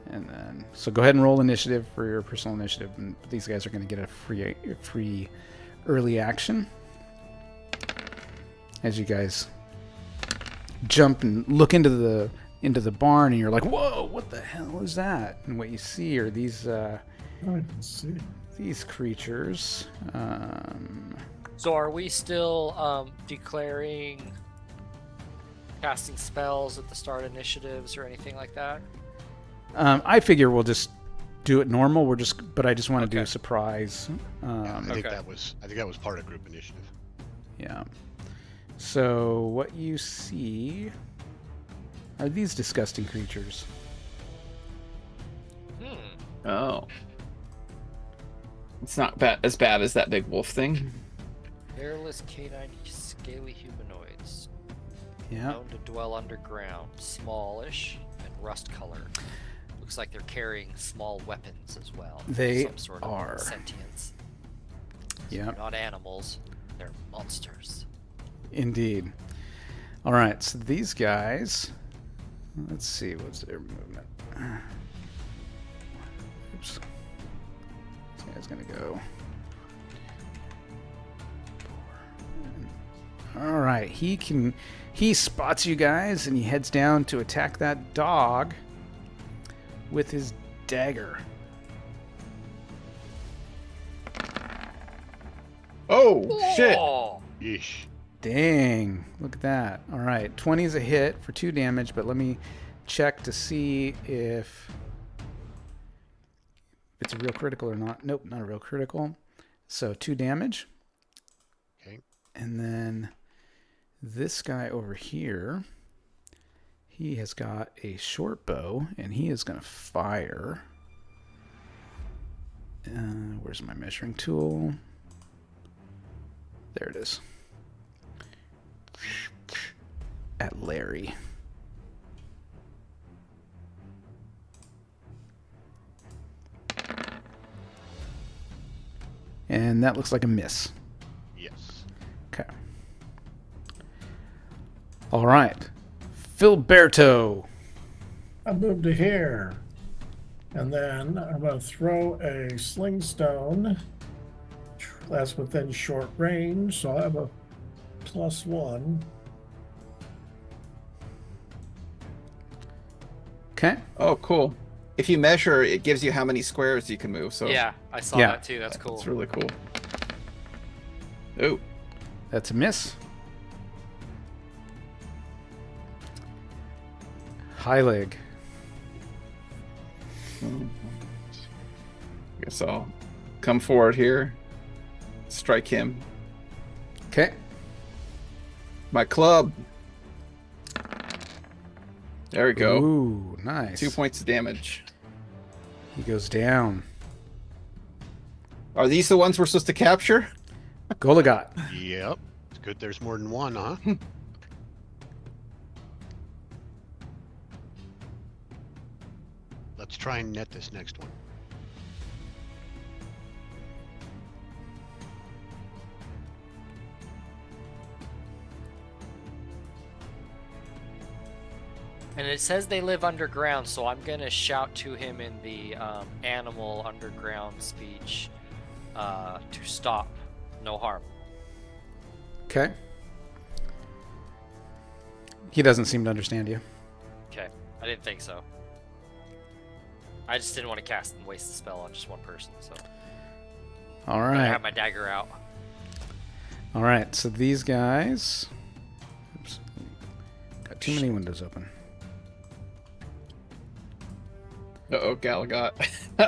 And then, so go ahead and roll initiative for your personal initiative. And these guys are going to get a free early action as you guys jump and look into the into the barn, and you're like, whoa, what the hell is that? And what you see are these I can see. these creatures. So are we still declaring casting spells at the start initiatives or anything like that? I figure we'll just do it normal. But I just want to do Okay. a surprise. I think Okay. that was part of group initiative. Yeah. So what you see are these disgusting creatures. Oh. It's not as bad as that big wolf thing. Hairless canine scaly humanoids. Yeah. Known to dwell underground. Smallish and rust color. Looks like they're carrying small weapons as well. They Some sort of are. sentience. Yeah. They're not animals. They're monsters. Indeed. All right. So these guys. Let's see. What's their movement? Oops. This guy's gonna go. All right. He spots you guys and he heads down to attack that dog with his dagger. Oh, shit. Oh! Yeesh. Dang. Look at that. All right. 20 is a hit for 2 damage, but let me check to see if it's a real critical or not. Nope, not a real critical. So 2 damage. Okay. And then this guy over here, he has got a short bow, and he is going to fire. Where's my measuring tool? There it is. At Larry. And that looks like a miss. Yes. Okay. All right. Filberto. I moved to here. And then I'm going to throw a sling stone. That's within short range, so I have a +1. Okay. Oh, cool. If you measure, it gives you how many squares you can move. So Yeah, I saw Yeah. that too. That's cool. it's really cool. Oh, That's a miss. High leg. guess I'll come forward here, strike him. Okay. My club. There we go. Ooh, nice. 2 points of damage. He goes down. Are these the ones we're supposed to capture? Goligot. Yep. It's good there's more than one, huh? Let's try and net this next one. And it says they live underground, so I'm gonna shout to him in the animal underground speech to stop. No harm. Okay. He doesn't seem to understand you. Okay, I didn't think so. I just didn't want to cast and waste the spell on just one person, so All I right. have my dagger out. All right. So these guys. Oops. Got too many windows open. Uh-oh, Galagot.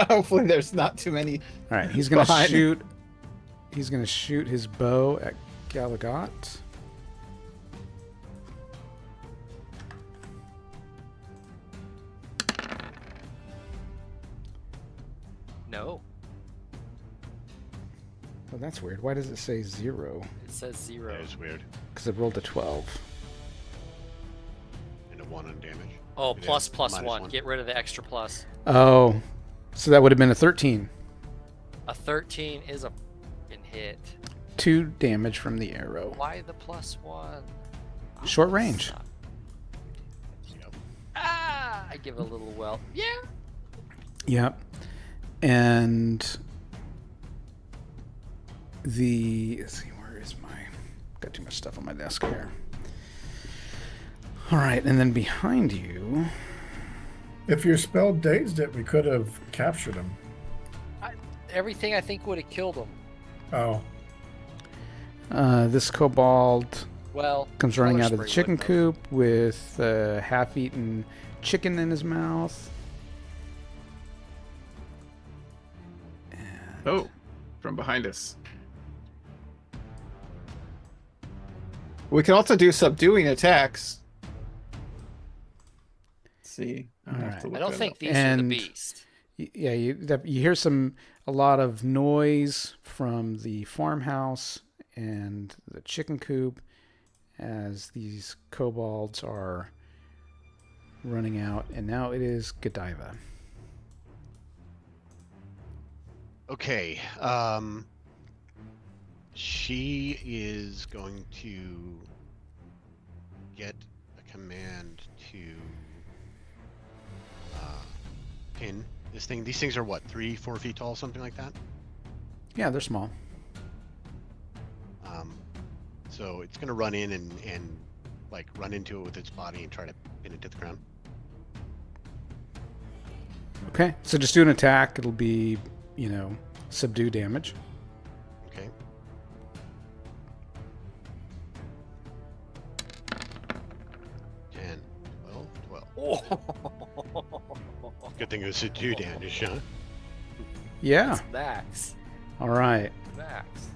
Hopefully there's not too many. All right. He's gonna Behind. shoot. He's gonna shoot his bow at Galagot. No, Oh, that's weird. Why does it say 0? it says 0. That is weird. Because it rolled a 12. And a 1 on damage. Oh, It plus is plus minus 1. one. Get rid of the extra plus. Oh, so that would have been a 13. A 13 is a hit. 2 damage from the arrow. Why the plus 1? Short range. Yep. Ah! I give a little well. Yeah. Yep. And let's see, where is my, got too much stuff on my desk here. All right, and then behind you. If your spell dazed it, we could have captured him. Everything I think would have killed him. Oh. This kobold comes running color out of the spray chicken wouldn't have. coop with a half-eaten chicken in his mouth. Oh, from behind us. We can also do subduing attacks. Let's see. I'll have Alright. to look I don't that think up. these are the beast. Yeah, you hear a lot of noise from the farmhouse and the chicken coop as these kobolds are running out, and now it is Godiva. Okay. She is going to get a command to pin this thing. These things are what, 3-4 feet tall, something like that? Yeah, they're small. So it's gonna run in and like run into it with its body and try to pin it to the ground. Okay, so just do an attack. It'll be, subdue damage. Okay. Ten, 12. Good thing it was a 2 damage, huh? Yeah. That's max. All right. Max.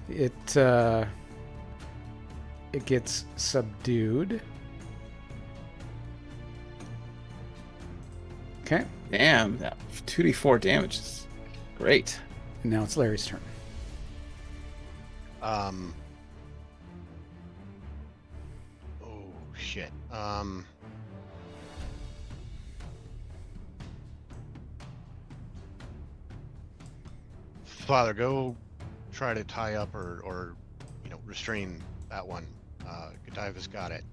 It gets subdued. Okay. Damn, that 2d4 damage is great. And now it's Larry's turn. Oh shit. Father, go try to tie up or restrain that one. Godiva's got it,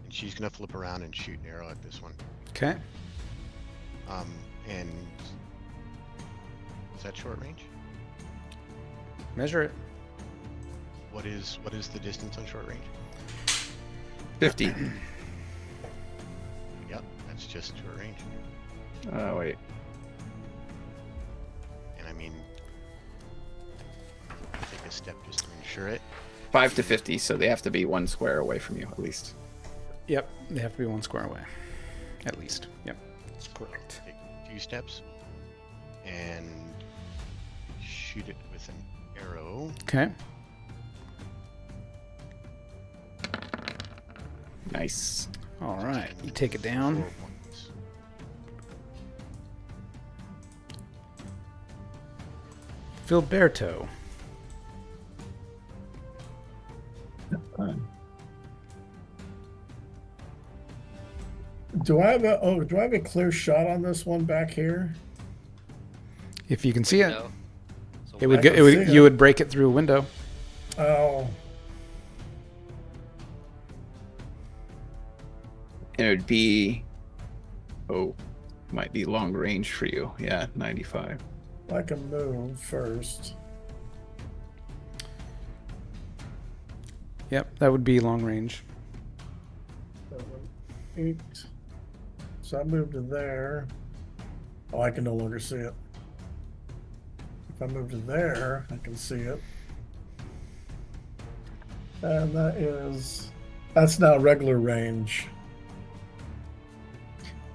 and she's gonna flip around and shoot an arrow at this one. Okay. And is that short range? Measure it. What is the distance on short range? 50. Yep, that's just short range. Oh, wait. And I mean, take a step just to ensure it. 5 to 50, so they have to be 1 square away from you, at least. Yep, they have to be 1 square away. At least. Yep, that's correct. Take 2 steps and shoot it with an arrow. Okay. Nice. All right, you take it down. 4 points. Filberto. Do I have a clear shot on this one back here? If you can see it, No. So it would I get. can see it. You would break it through a window. Oh, And it would be... Oh, might be long range for you. Yeah, 95. I can move first. Yep, that would be long range. 8. So I move to there. Oh, I can no longer see it. If I move to there, I can see it. And that's now regular range.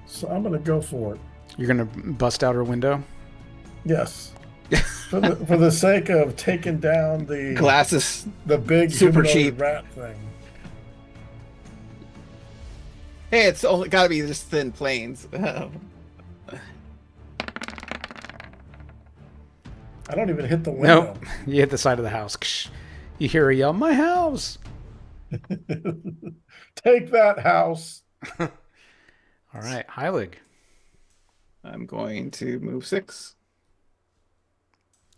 So I'm gonna go for it. You're gonna bust out her window. Yes. for the sake of taking down the Glasses. the big Super humanoid cheap. rat thing. Hey, it's only got to be just thin planes. I don't even hit the window. Nope, you hit the side of the house. Ksh. You hear her yell, "My house!" Take that house. All right, Heilig. I'm going to move 6.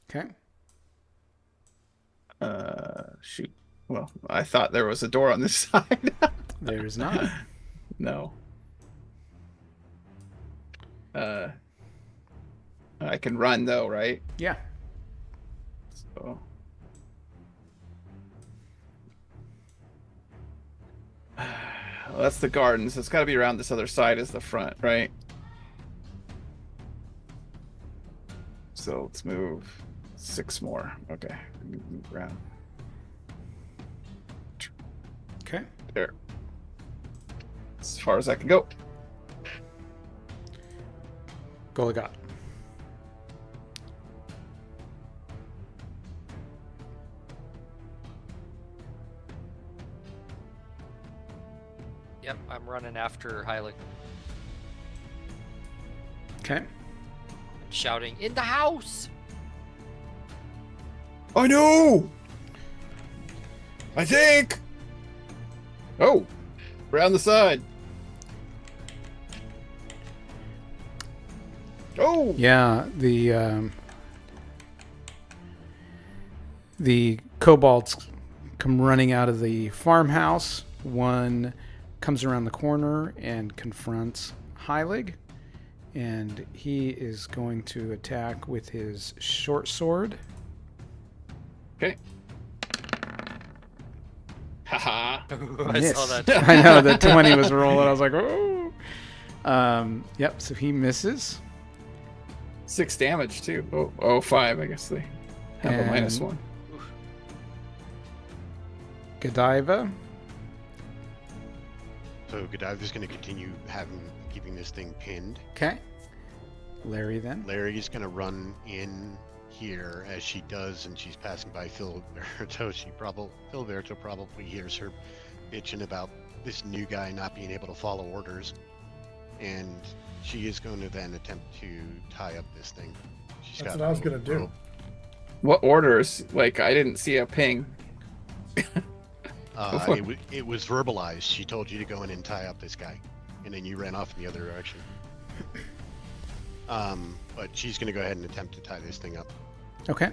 Okay. Shoot. Well, I thought there was a door on this side. There is not. No. I can run though, right? Yeah. So. that's the gardens. It's got to be around this other side as the front, right? So let's move 6 more. Okay, move around. Okay. There. As far as I can go. Goligot. Yep, I'm running after Hylic, Okay. shouting, "In the house!" I know! I think! Oh! Around the side. Oh! Yeah, the kobolds come running out of the farmhouse. One comes around the corner and confronts Heilig, and he is going to attack with his short sword. Okay. Haha. I Miss. saw that. I know, the 20 was rolling. I was like, oh. Yep, so he misses. 6 damage too. Oh, 5, I guess they have a And- -1. Godiva. So Godiva's going to continue keeping this thing pinned. Okay. Larry then. Larry's going to run in here as she does, and she's passing by Filiberto. Filiberto probably hears her bitching about this new guy not being able to follow orders, and she is going to then attempt to tie up this thing. That's what I was gonna do. What orders? Like, I didn't see a ping. It was verbalized. She told you to go in and tie up this guy, and then you ran off in the other direction. But she's going to go ahead and attempt to tie this thing up. Okay.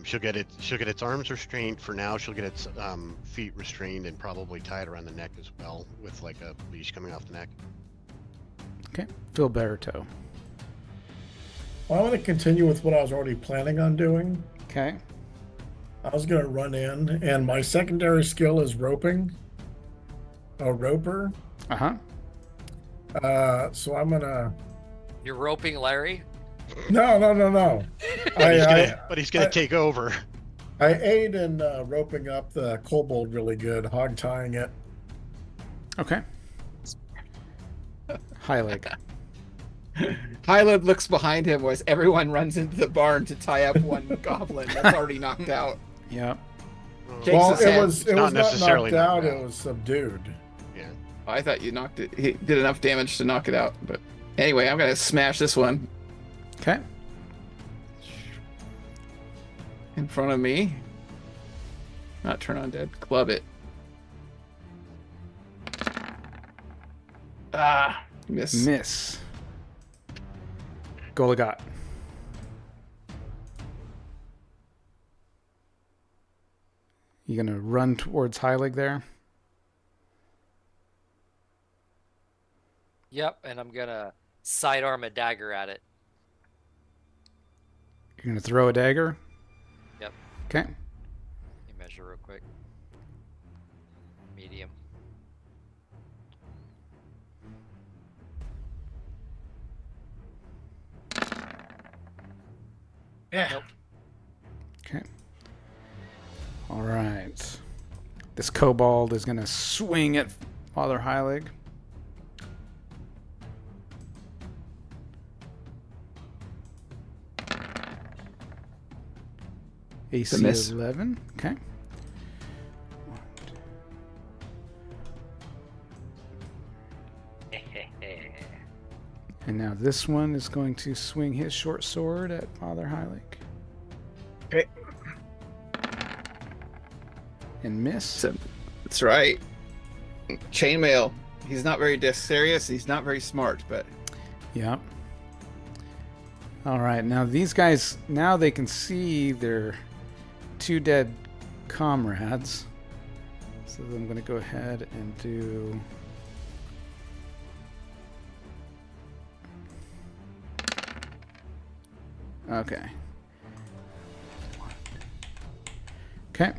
She'll get its arms restrained for now. She'll get its feet restrained and probably tied around the neck as well, with like a leash coming off the neck. Okay. Filiberto. Well, I want to continue with what I was already planning on doing. Okay. I was going to run in, and my secondary skill is roping. A roper. Uh-huh. So I'm going to... You're roping Larry? No. But he's going to take over. I aid in roping up the kobold really good, hog tying it. Okay. Heilig. Hylid looks behind him as everyone runs into the barn to tie up one goblin that's already knocked out. Yep. Shakes Well, his it head. was not not necessarily knocked out, knocked out. it was subdued. Yeah. I thought you knocked it. He did enough damage to knock it out. But anyway, I'm gonna smash this one Okay. in front of me. Not turn on dead. Club it. Ah, miss. Miss. Goligot. You gonna run towards Heilig there? Yep, and I'm gonna sidearm a dagger at it. You're gonna throw a dagger? Yep. Okay. Let me measure real quick. Medium. Yeah. Nope. Okay. All right. This kobold is gonna swing at Father Heilig. AC miss. 11. Okay. And now this one is going to swing his short sword at Father Heilig. Okay. And miss. So, that's right. Chainmail. He's not very serious. He's not very smart, but Yep. All right. Now these guys, now they can see their 2 dead comrades. So I'm going to go ahead and do... Okay. Okay.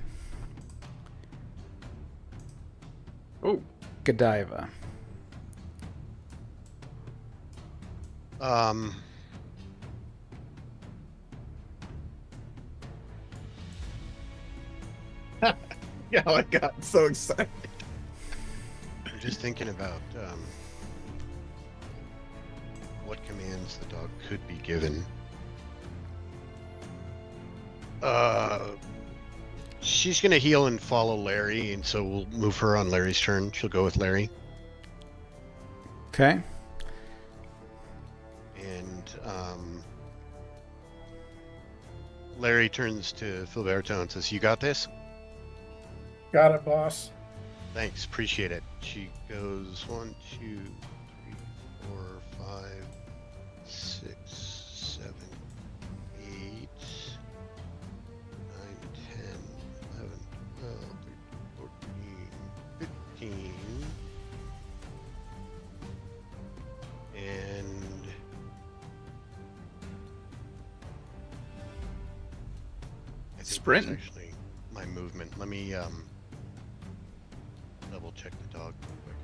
Oh, Godiva. yeah, I got so excited. I'm just thinking about what commands the dog could be given. She's gonna heal and follow Larry, and so we'll move her on Larry's turn. She'll go with Larry. Okay. And Larry turns to Filberto and says, "You got this?" Got it, boss. Thanks, appreciate it. She goes 1, 2, 3, 4, 5, 6, 7, 8, 9, 10, 11, 12, 13, 14, 15. And I think Sprint. that's actually my movement. Let me double check the dog real quick.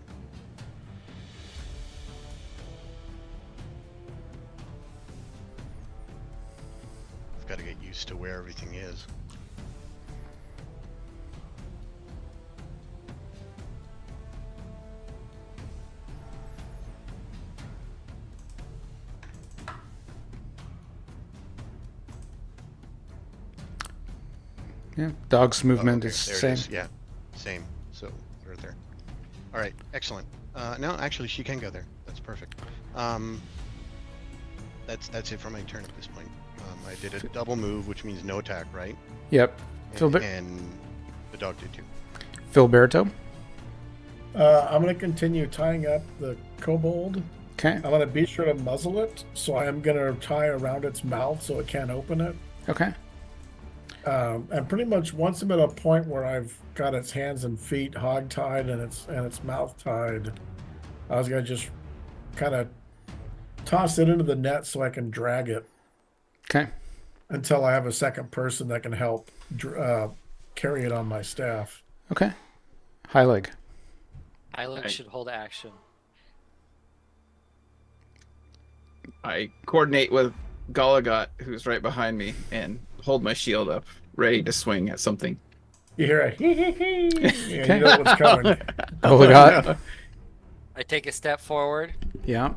I've got to get used to where everything is. Yeah. Dog's movement okay, is the there same. it is. Yeah, same. So right there. All right, excellent. No, actually, she can go there. That's perfect. That's it for my turn at this point. I did a double move, which means no attack, right? Yep. And the dog did too. Filberto. I'm going to continue tying up the kobold. Okay. I'm going to be sure to muzzle it, so I am going to tie around its mouth so it can't open it. Okay. And pretty much once I'm at a point where I've got its hands and feet hog-tied and its mouth tied, I was going to just kind of toss it into the net so I can drag it. Okay. Until I have a second person that can help carry it on my staff. Okay. High leg. Island should hold action. I coordinate with Galagat, who's right behind me, and hold my shield up, ready to swing at something. You hear a hee hee hee. Yeah, Okay. you know what's coming. Galagat. I take a step forward. Yeah.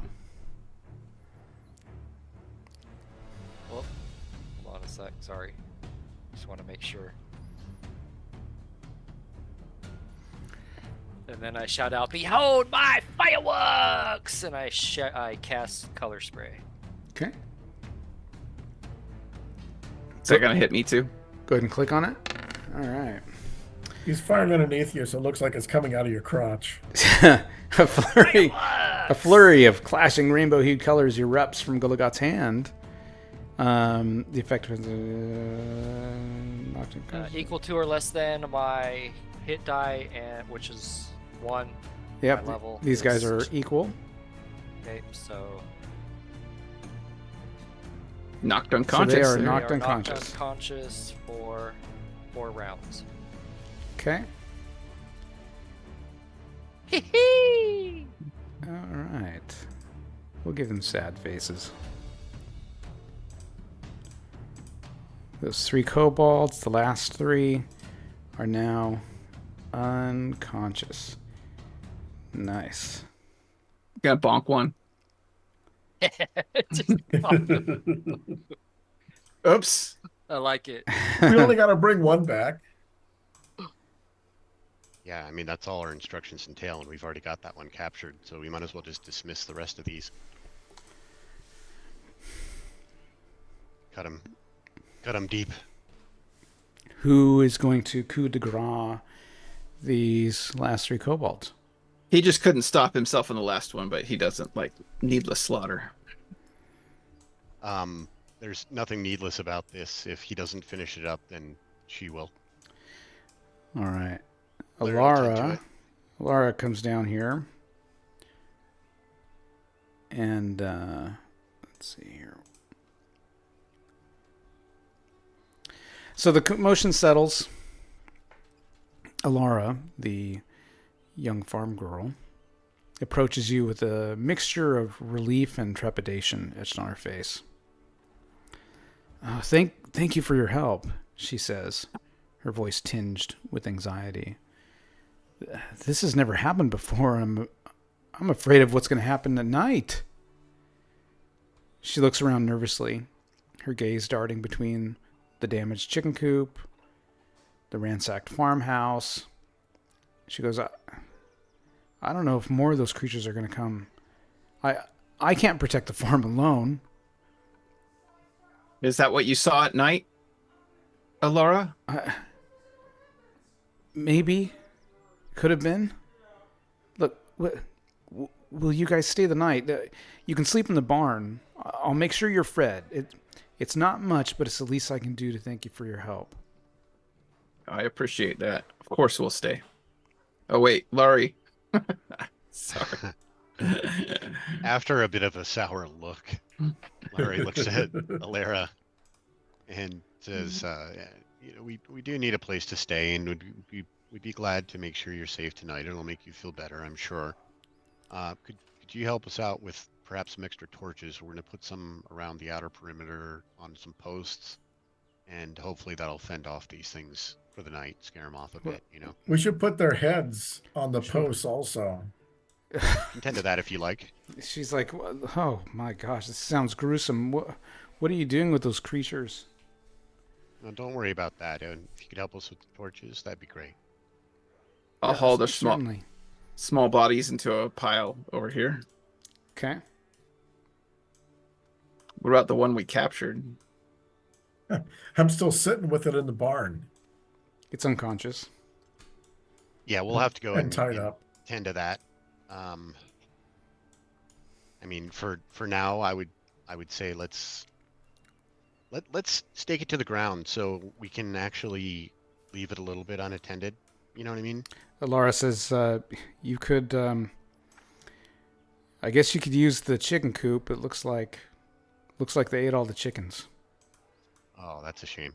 Hold on a sec. Sorry. Just want to make sure. And then I shout out, "Behold my fireworks!" And I cast color spray. Okay. Is that gonna hit me too? Go ahead and click on it. All right. He's firing underneath you, so it looks like it's coming out of your crotch. a flurry of clashing rainbow-hued colors erupts from Gulagat's hand. The effect was Equal to or less than my hit die, and which is 1. Yep. My level These guys is are equal. Okay, so Knocked unconscious. they are they knocked are unconscious. unconscious for 4 rounds. Okay. Hee All right. We'll give them sad faces. Those 3 kobolds, the last 3, are now unconscious. Nice. Gonna bonk one. Oops. I like it. We only got to bring one back. Yeah, I mean, that's all our instructions entail, and we've already got that one captured, so we might as well just dismiss the rest of these. Cut him deep. Who is going to coup de grace these last 3 kobolds? He just couldn't stop himself in the last one, but he doesn't like needless slaughter. There's nothing needless about this. If he doesn't finish it up, then she will. All right. Let her attend to it. Alara comes down here. And let's see here. So the commotion settles. Alara, the young farm girl approaches you with a mixture of relief and trepidation etched on her face. Thank you for your help, she says, her voice tinged with anxiety. This has never happened before, and I'm afraid of what's going to happen at night. She looks around nervously, her gaze darting between the damaged chicken coop, the ransacked farmhouse. She goes, I don't know if more of those creatures are going to come. I can't protect the farm alone. Is that what you saw at night, Alora? Maybe. Could have been. Look, will you guys stay the night? You can sleep in the barn. I'll make sure you're fed. It's not much, but it's the least I can do to thank you for your help. I appreciate that. Of course we'll stay. Oh, wait, Laurie. Sorry. After a bit of a sour look, Larry looks at Alara and says, we do need a place to stay, and we'd be glad to make sure you're safe tonight. It'll make you feel better, I'm sure. Could you help us out with perhaps some extra torches? We're going to put some around the outer perimeter on some posts, and hopefully that'll fend off these things for the night, scare them off a bit, We should put their heads on the posts also. Intend to that if you like. She's like, oh my gosh, this sounds gruesome. What are you doing with those creatures? No, don't worry about that. If you could help us with the torches, that'd be great. I'll haul the certainly. small bodies into a pile over here. Okay. What about the one we captured? I'm still sitting with it in the barn. It's unconscious. Yeah, we'll have to go and tied up. Tend to that. I mean, for now, I would say let's stake it to the ground so we can actually leave it a little bit unattended. You know what I mean? Laura says, you could, I guess you could use the chicken coop. It looks like they ate all the chickens. Oh, that's a shame.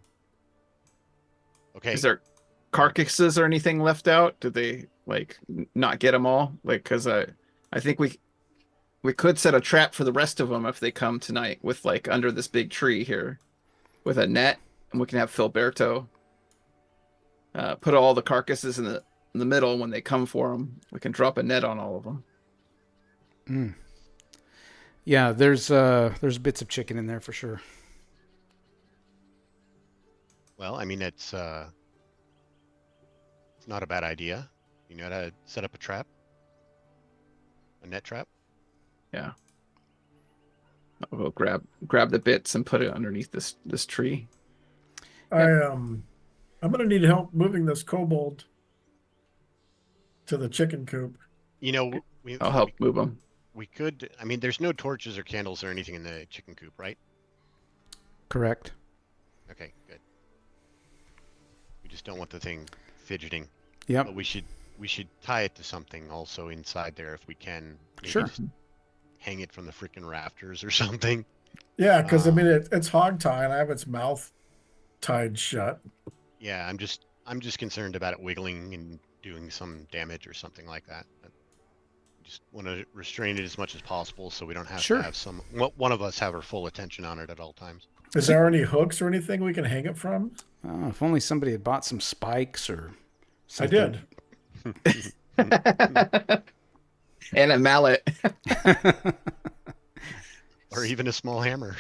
Okay. Is there carcasses or anything left out? Did they not get them all? Because I think we could set a trap for the rest of them if they come tonight with under this big tree here with a net, and we can have Filberto put all the carcasses in the middle. When they come for them, we can drop a net on all of them. Yeah, there's bits of chicken in there for sure. Well, I mean, it's not a bad idea. You know how to set up a trap? A net trap? Yeah. We'll grab the bits and put it underneath this tree. I'm gonna need help moving this kobold to the chicken coop. I'll help move them. We could. I mean, there's no torches or candles or anything in the chicken coop, right? Correct. Okay, good. We just don't want the thing fidgeting. Yep. But we should tie it to something also inside there if we can. Maybe Sure. just hang it from the freaking rafters or something. Yeah, because I mean it's hog tie and I have its mouth tied shut. Yeah, I'm just concerned about it wiggling and doing some damage or something like that. I just want to restrain it as much as possible so we don't have Sure. to have one of us have our full attention on it at all times. Is there any hooks or anything we can hang it from? If only somebody had bought some spikes or something. I did. And a mallet. Or even a small hammer.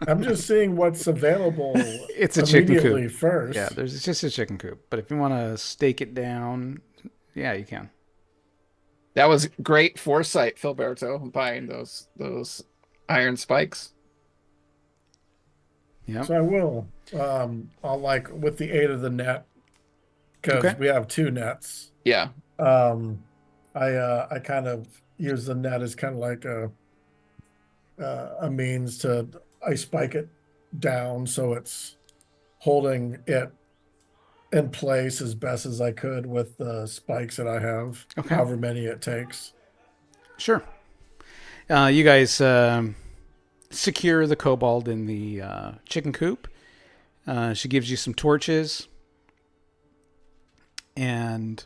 I'm just seeing what's available. It's a chicken coop first. Yeah, it's just a chicken coop. But if you want to stake it down, yeah, you can. That was great foresight, Filberto, buying those iron spikes. Yeah. So I will. I'll with the aid of the net, because Okay. we have two nets. Yeah. I kind of use the net as kind of like a means to I spike it down so it's holding it in place as best as I could with the spikes that I have, Okay. however many it takes. Sure. You guys secure the kobold in the chicken coop. She gives you some torches. And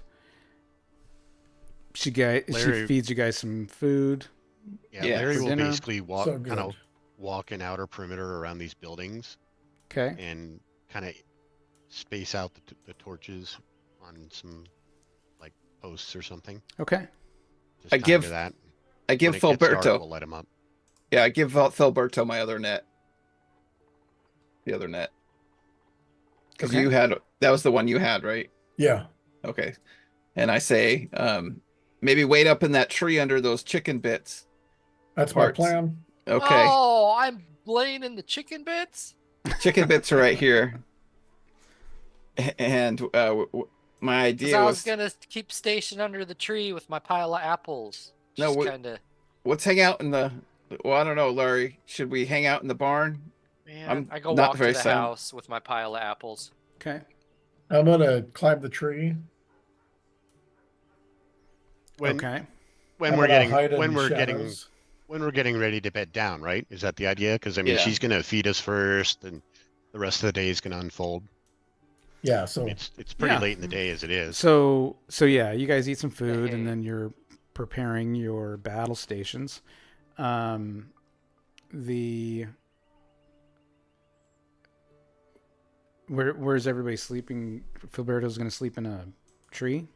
She feeds you guys some food. Yeah, Yeah, Larry for will dinner. basically walk So kind of good. walk an outer perimeter around these buildings Okay. and kind of space out the torches on some like posts or something. Okay. Just I time give- to that. I give When it gets dark, Filberto. we'll light him up. Yeah, I give Filberto my other net. The other net. Because Okay. that was the one you had, right? Yeah. Okay. And I say, maybe wait up in that tree under those chicken bits. That's Parts. my plan. Okay. Oh, I'm laying in the chicken bits. Chicken bits are right here. And my 'Cause idea I was, was gonna keep stationed under the tree with my pile of apples. No, Just we- kind of. let's hang out in the. Well, I don't know, Larry. Should we hang out in the barn? Man, I go not walk to very the sound. house with my pile of apples. Okay. I'm gonna climb the tree. When Okay. when I'm we're gonna getting hide in when the we're getting shadows. when we're getting ready to bed down, right? Is that the idea? Because I mean, Yeah. she's gonna feed us first, and the rest of the day is gonna unfold. Yeah. So It's pretty Yeah. late in the day as it is. So yeah, you guys eat some food and Hey. then you're preparing your battle stations. Where's everybody sleeping? Filberto's going to sleep in a tree.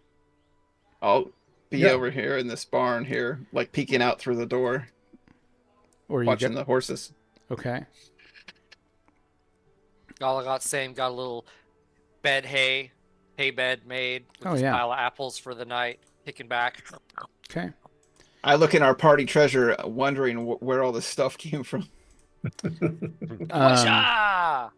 I'll be Yeah. over here in this barn here, like peeking out through the door, Or you watching get the horses. okay. All I got same got a little hay bed made with Oh, this yeah. pile of apples for the night, kicking back. Okay. I look in our party treasure, wondering where all this stuff came from. Washa!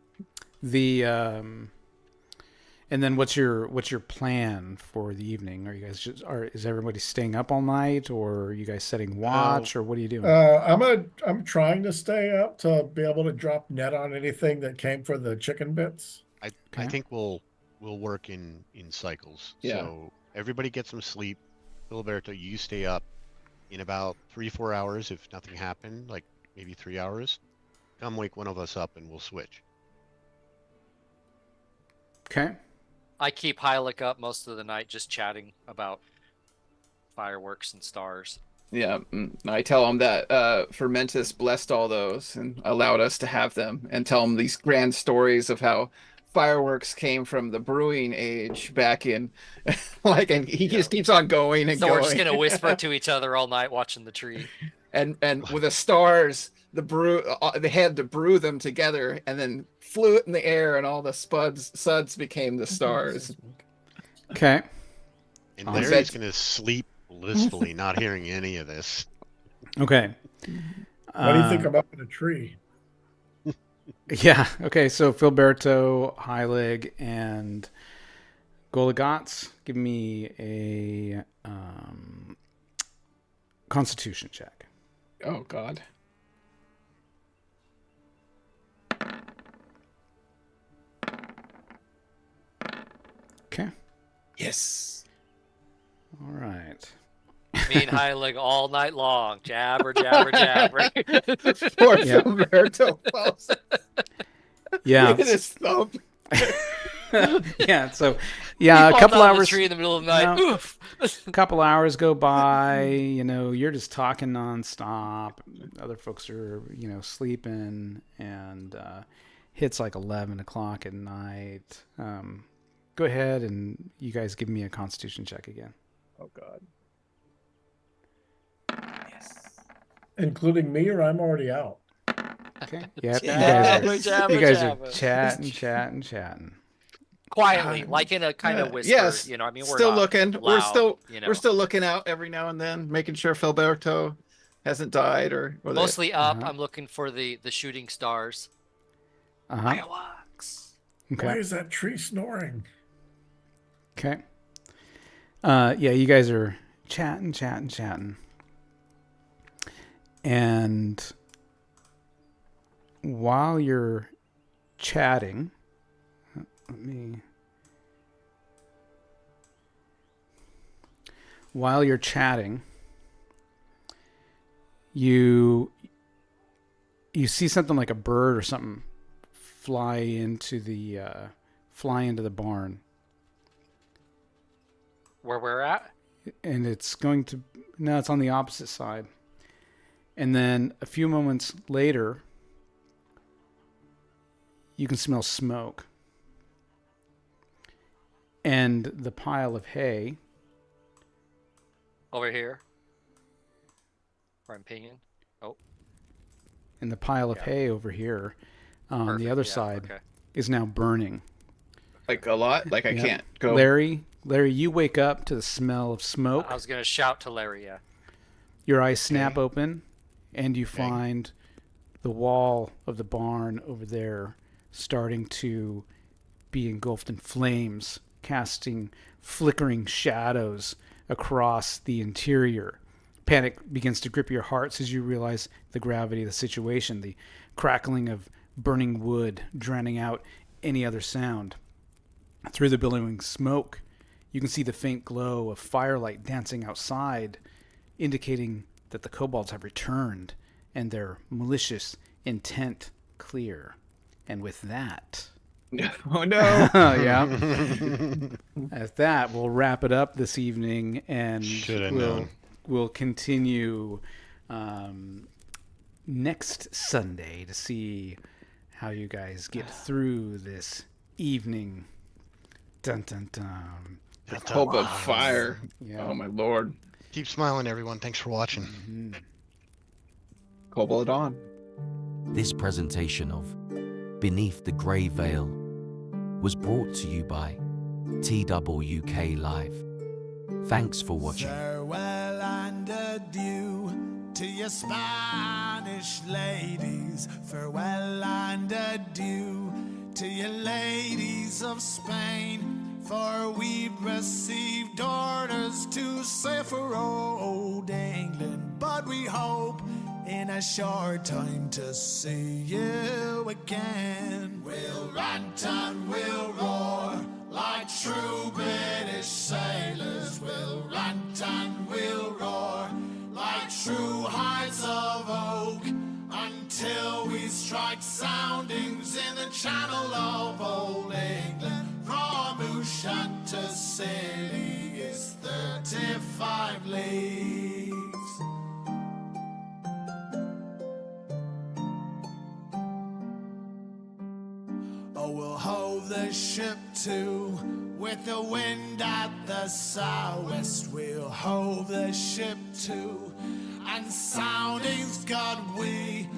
And then what's your plan for the evening? Are you guys is everybody staying up all night, or are you guys setting watch, or what are you doing? I'm trying to stay up to be able to drop net on anything that came for the chicken bits. I Okay. think we'll work in cycles. Yeah. So everybody get some sleep. Filiberto, you stay up in about 3-4 hours if nothing happened, like maybe 3 hours. Come wake one of us up and we'll switch. Okay. I keep Hylic up most of the night just chatting about fireworks and stars. Yeah, I tell him that Fermentus blessed all those and allowed us to have them, and tell him these grand stories of how fireworks came from the brewing age back in, and he just keeps on going and So going. we're just gonna whisper to each other all night watching the tree. and with the stars, they had to brew them together and then flew it in the air, and all the suds became the stars. Okay. And Awesome. Larry's gonna sleep blissfully, not hearing any of this. Okay. What do you think about in a tree? Yeah. Okay. So Filberto, Heilig, and Goligots, give me a Constitution check. Oh God. Okay. Yes. All right. Me and Hylic all night long. Jabber, jabber, jabber. Poor Yeah. Filberto. Yeah. Look at his thumb. Yeah. So, yeah, a Fall couple down the hours. tree in the middle of the night. No. Oof. A couple hours go by. You're just talking nonstop. Other folks are, sleeping, and hits like 11 o'clock at night. Go ahead and you guys give me a Constitution check again. Oh God. Including me, or I'm already out? Okay. Yep. Jabber, jabber, You guys jabber. are chatting. Quietly, like in a kind of whisper. Yes. I mean, we're Still not looking. loud, We're still looking out every now and then, making sure Filberto hasn't died or mostly up. Uh-huh. I'm looking for the shooting stars. Uh-huh. Fireworks. Why Okay. is that tree snoring? Okay. Yeah, you guys are chatting. And while you're chatting, you see something like a bird or something fly into the barn. Where we're at? and it's going to, now it's on the opposite side. And then a few moments later, you can smell smoke. And the pile of hay. Over here. Where I'm pinging. Oh. And the pile of hay over here on the other side is now burning. Like a lot? Like I can't go. Larry, you wake up to the smell of smoke. I was going to shout to Larry, yeah. Your eyes snap open, and you find the wall of the barn over there starting to be engulfed in flames, casting flickering shadows across the interior. Panic begins to grip your hearts as you realize the gravity of the situation, the crackling of burning wood drowning out any other sound. Through the billowing smoke, you can see the faint glow of firelight dancing outside, indicating that the kobolds have returned and their malicious intent clear. And with that... Oh, no. Yeah. At that, we'll wrap it up this evening, and we'll continue next Sunday to see how you guys get through this evening. Dun, dun, dun. Hope of fire. Yeah. Oh, my Lord. Keep smiling, everyone. Thanks for watching. Mm-hmm. Kobold on. This presentation of Beneath the Grey Veil was brought to you by TWK Live. Thanks for watching. Farewell and adieu to your Spanish ladies. Farewell and adieu to your ladies of Spain. For we've received orders to sail for old England, but we hope in a short time to see you again. We'll rant and we'll roar like true British sailors. We'll rant and we'll roar like true hearts of oak, until we strike soundings in the channel of old England. From Ushant to Scilly is 35 leagues. Oh, we'll hove the ship to with the wind at the southwest. We'll hove the ship to, and soundings got we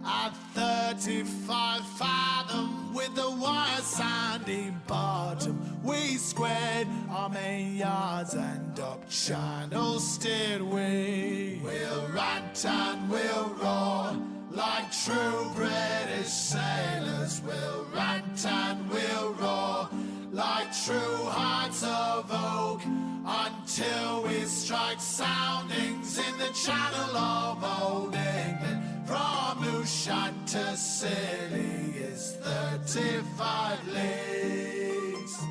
at 35 fathom with the wire sandy bottom. We squared our main yards and up channel steered we. We'll rant and we'll roar like true British sailors. We'll rant and we'll roar like true hearts of oak, until we strike soundings in the channel of old England. From Ushant to Scilly is 35 leagues.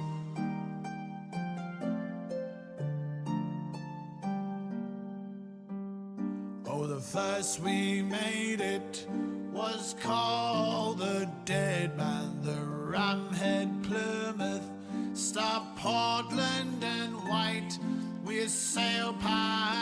Oh, the first we made it was called the Dead Man, the Ramhead Plymouth. Stop Portland and White, we sail past